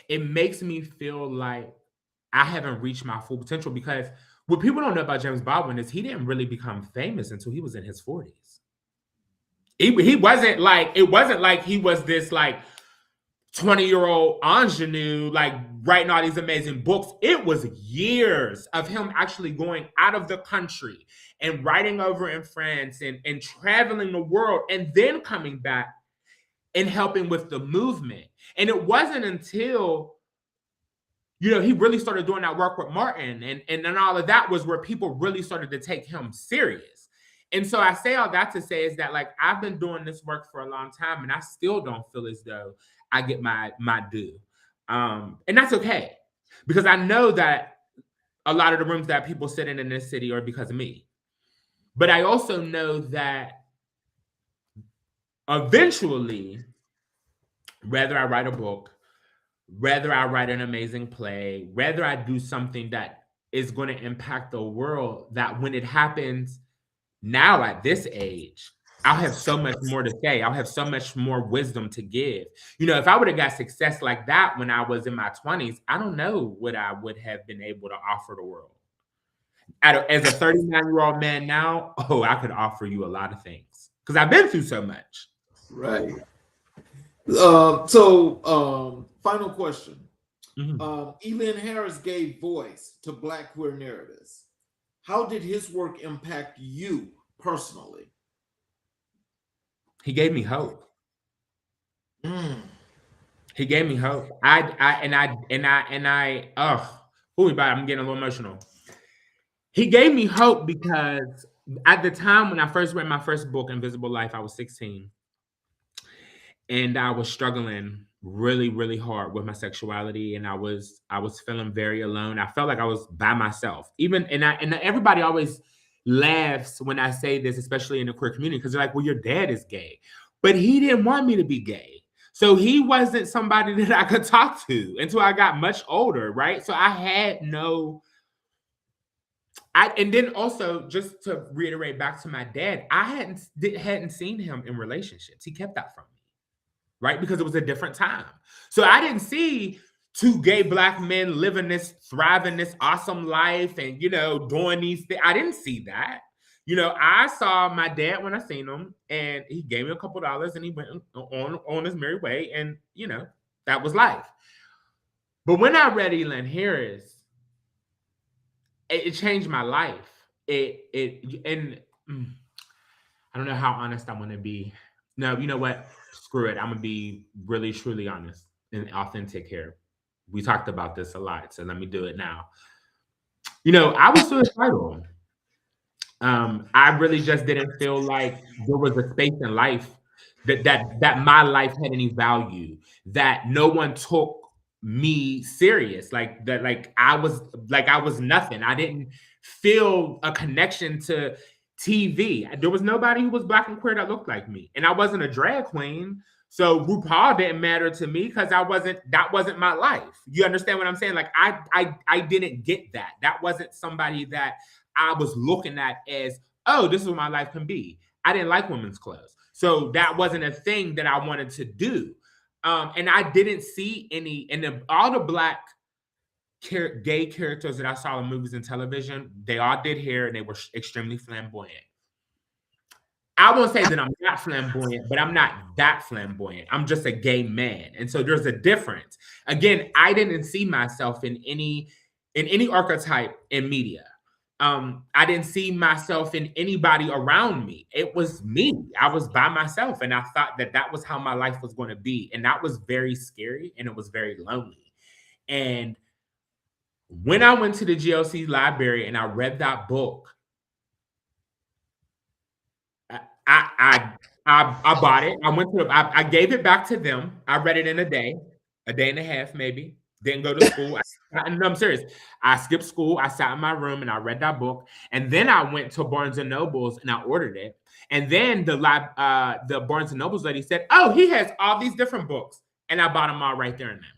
It makes me feel like I haven't reached my full potential, because what people don't know about James Baldwin is he didn't really become famous until he was in his 40s. He wasn't like, it wasn't like he was this like 20-year-old ingenue, like writing all these amazing books. It was years of him actually going out of the country and writing over in France and traveling the world, and then coming back and helping with the movement. And it wasn't until, you know, he really started doing that work with Martin and all of that was where people really started to take him serious. And so I say all that to say is that, like, I've been doing this work for a long time and I still don't feel as though I get my due. And that's okay, because I know that a lot of the rooms that people sit in this city are because of me. But I also know that eventually, whether I write a book, whether I write an amazing play, whether I do something that is going to impact the world, that when it happens now at this age, I'll have so much more to say. I'll have so much more wisdom to give. You know, if I would have got success like that when I was in my 20s, I don't know what I would have been able to offer the world. As a 39-year-old man now, I could offer you a lot of things because I've been through so much. Right. Final question. Mhm. Elin Harris gave voice to Black queer narratives. How did his work impact you personally? He gave me hope. Mm. He gave me hope. I'm getting a little emotional. He gave me hope because at the time when I first read my first book, Invisible Life, I was 16. And I was struggling really, really hard with my sexuality. And I was feeling very alone. I felt like I was by myself. And everybody always laughs when I say this, especially in the queer community, because they're like, well, your dad is gay. But he didn't want me to be gay. So he wasn't somebody that I could talk to until I got much older, right? So I had no. And then also just to reiterate back to my dad, I hadn't seen him in relationships. He kept that from me, right? Because it was a different time. So I didn't see two gay Black men living this, thriving this awesome life and, doing these things. I didn't see that. I saw my dad when I seen him and he gave me a couple dollars and he went on his merry way. And, that was life. But when I read Elin Harris, it changed my life. I don't know how honest I want to be. No, you know what? Screw it. I'm gonna be really, truly honest and authentic here. We talked about this a lot, so let me do it now. I was suicidal. I really just didn't feel like there was a space in life that my life had any value, that no one took me serious, like I was nothing. I didn't feel a connection to TV. There was nobody who was Black and queer that looked like me, and I wasn't a drag queen. So RuPaul didn't matter to me because that wasn't my life. You understand what I'm saying? Like I didn't get that. That wasn't somebody that I was looking at as, oh, this is what my life can be. I didn't like women's clothes. So that wasn't a thing that I wanted to do. And I didn't see any, all the Black gay characters that I saw in movies and television, they all did hair and they were extremely flamboyant. I won't say that I'm not flamboyant, but I'm not that flamboyant. I'm just a gay man. And so there's a difference. Again, I didn't see myself in any archetype in media. I didn't see myself in anybody around me. It was me. I was by myself. And I thought that was how my life was going to be. And that was very scary and it was very lonely. And when I went to the GLC library and I read that book, I bought it. I gave it back to them. I read it in a day and a half, maybe. Didn't go to school. No, I'm serious. I skipped school. I sat in my room and I read that book. And then I went to Barnes and Nobles and I ordered it. And then the Barnes and Nobles lady said, "Oh, he has all these different books," and I bought them all right there and then.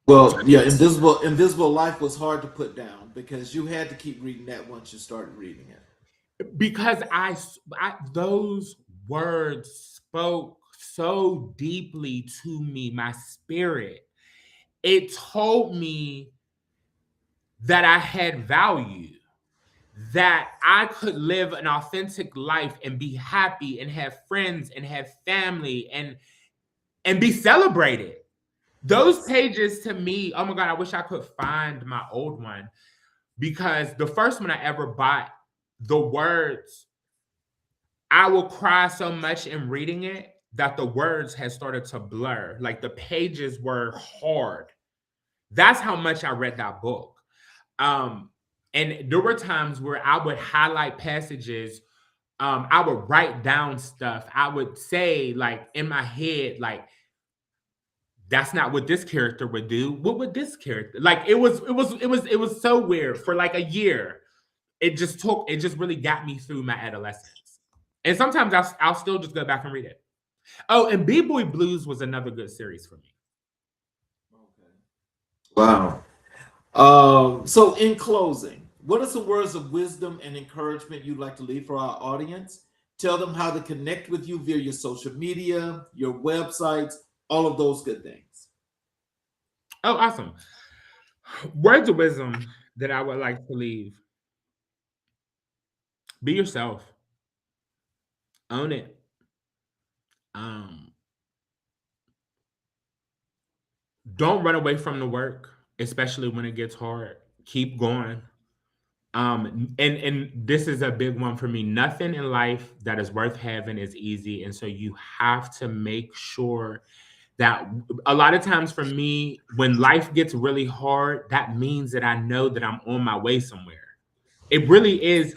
Well, yeah, Invisible Life was hard to put down because you had to keep reading that once you started reading it. Because those words spoke so deeply to me, my spirit. It told me that I had value, that I could live an authentic life and be happy and have friends and have family and be celebrated. Those pages to me, oh my God, I wish I could find my old one, because the first one I ever bought, the words, I will cry so much in reading it that the words had started to blur. Like the pages were hard. That's how much I read that book. And there were times where I would highlight passages. I would write down stuff. I would say, like, in my head, like, that's not what this character would do. What would this character like? It was so weird. For like a year, it just really got me through my adolescence. And sometimes I'll still just go back and read it. Oh, and B-Boy Blues was another good series for me. Wow. So in closing, what are some words of wisdom and encouragement you'd like to leave for our audience? Tell them how to connect with you via your social media, your websites, all of those good things. Oh, awesome. Words of wisdom that I would like to leave. Be yourself. Own it. Don't run away from the work, especially when it gets hard. Keep going. And this is a big one for me. Nothing in life that is worth having is easy, and so you have to make sure that a lot of times for me, when life gets really hard, that means that I know that I'm on my way somewhere. It really is.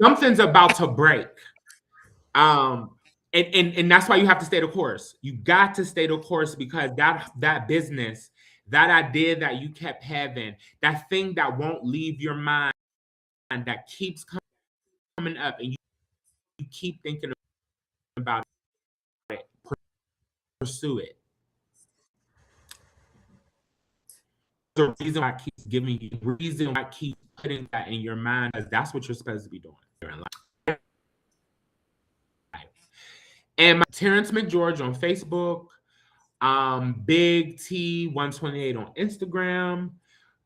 Something's about to break. And that's why you have to stay the course. You got to stay the course, because that business, that idea that you kept having, that thing that won't leave your mind, that keeps coming up, and you keep thinking about it, pursue it. The reason why it keeps giving you, the reason why it keeps putting that in your mind, is that's what you're supposed to be doing in life. And Terrance McGeorge on Facebook, Big T128 on Instagram,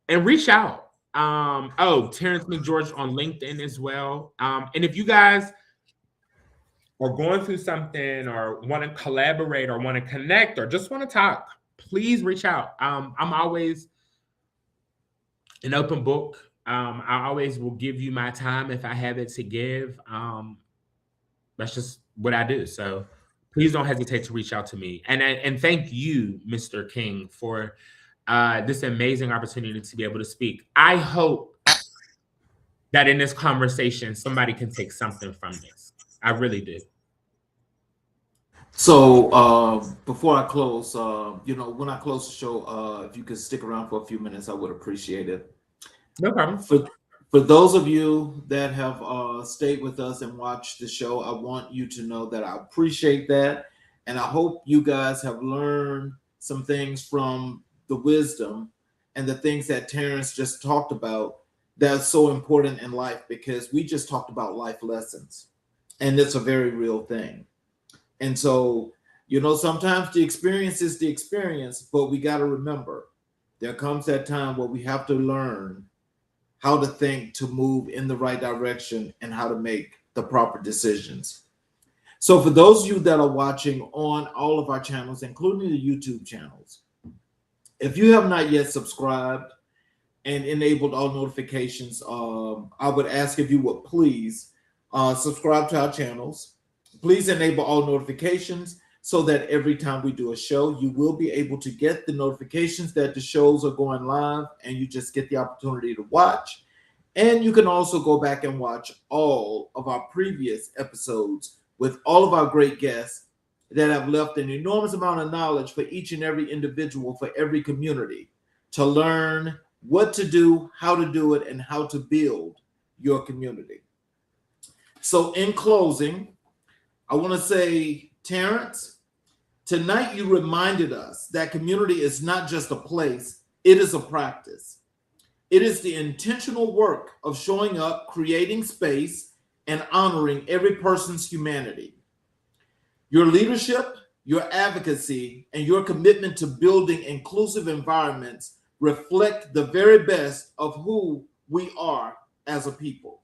and reach out. Terrance McGeorge on LinkedIn as well. And if you guys are going through something, or want to collaborate, or want to connect, or just want to talk, please reach out. I'm always an open book. I always will give you my time if I have it to give. That's just what I do. So please don't hesitate to reach out to me. And thank you, Mr. King, for this amazing opportunity to be able to speak. I hope that in this conversation, somebody can take something from this. I really do. So before I close, when I close the show, if you could stick around for a few minutes, I would appreciate it. No problem. For those of you that have stayed with us and watched the show, I want you to know that I appreciate that. And I hope you guys have learned some things from the wisdom and the things that Terrance just talked about that's so important in life, because we just talked about life lessons, and it's a very real thing. And so, sometimes the experience is the experience, but we got to remember there comes that time where we have to learn how to think to move in the right direction and how to make the proper decisions. So for those of you that are watching on all of our channels, including the YouTube channels, if you have not yet subscribed and enabled all notifications, I would ask if you would please subscribe to our channels. Please enable all notifications so that every time we do a show, you will be able to get the notifications that the shows are going live, and you just get the opportunity to watch. And you can also go back and watch all of our previous episodes with all of our great guests that have left an enormous amount of knowledge for each and every individual, for every community, to learn what to do, how to do it, and how to build your community. So in closing, I want to say, Terrance, tonight you reminded us that community is not just a place, it is a practice. It is the intentional work of showing up, creating space, and honoring every person's humanity. Your leadership, your advocacy, and your commitment to building inclusive environments reflect the very best of who we are as a people.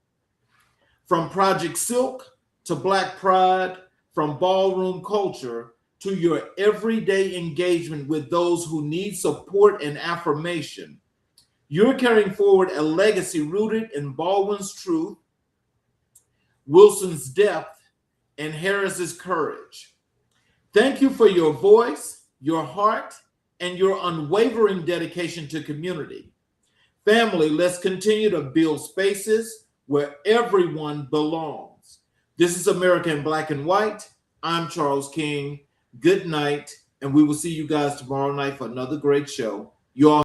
From Project Silk to Black Pride, from ballroom culture to your everyday engagement with those who need support and affirmation, you're carrying forward a legacy rooted in Baldwin's truth, Wilson's depth, and Harris's courage. Thank you for your voice, your heart, and your unwavering dedication to community. Family, let's continue to build spaces where everyone belongs. This is America in Black and White. I'm Charles King. Good night, and we will see you guys tomorrow night for another great show. You all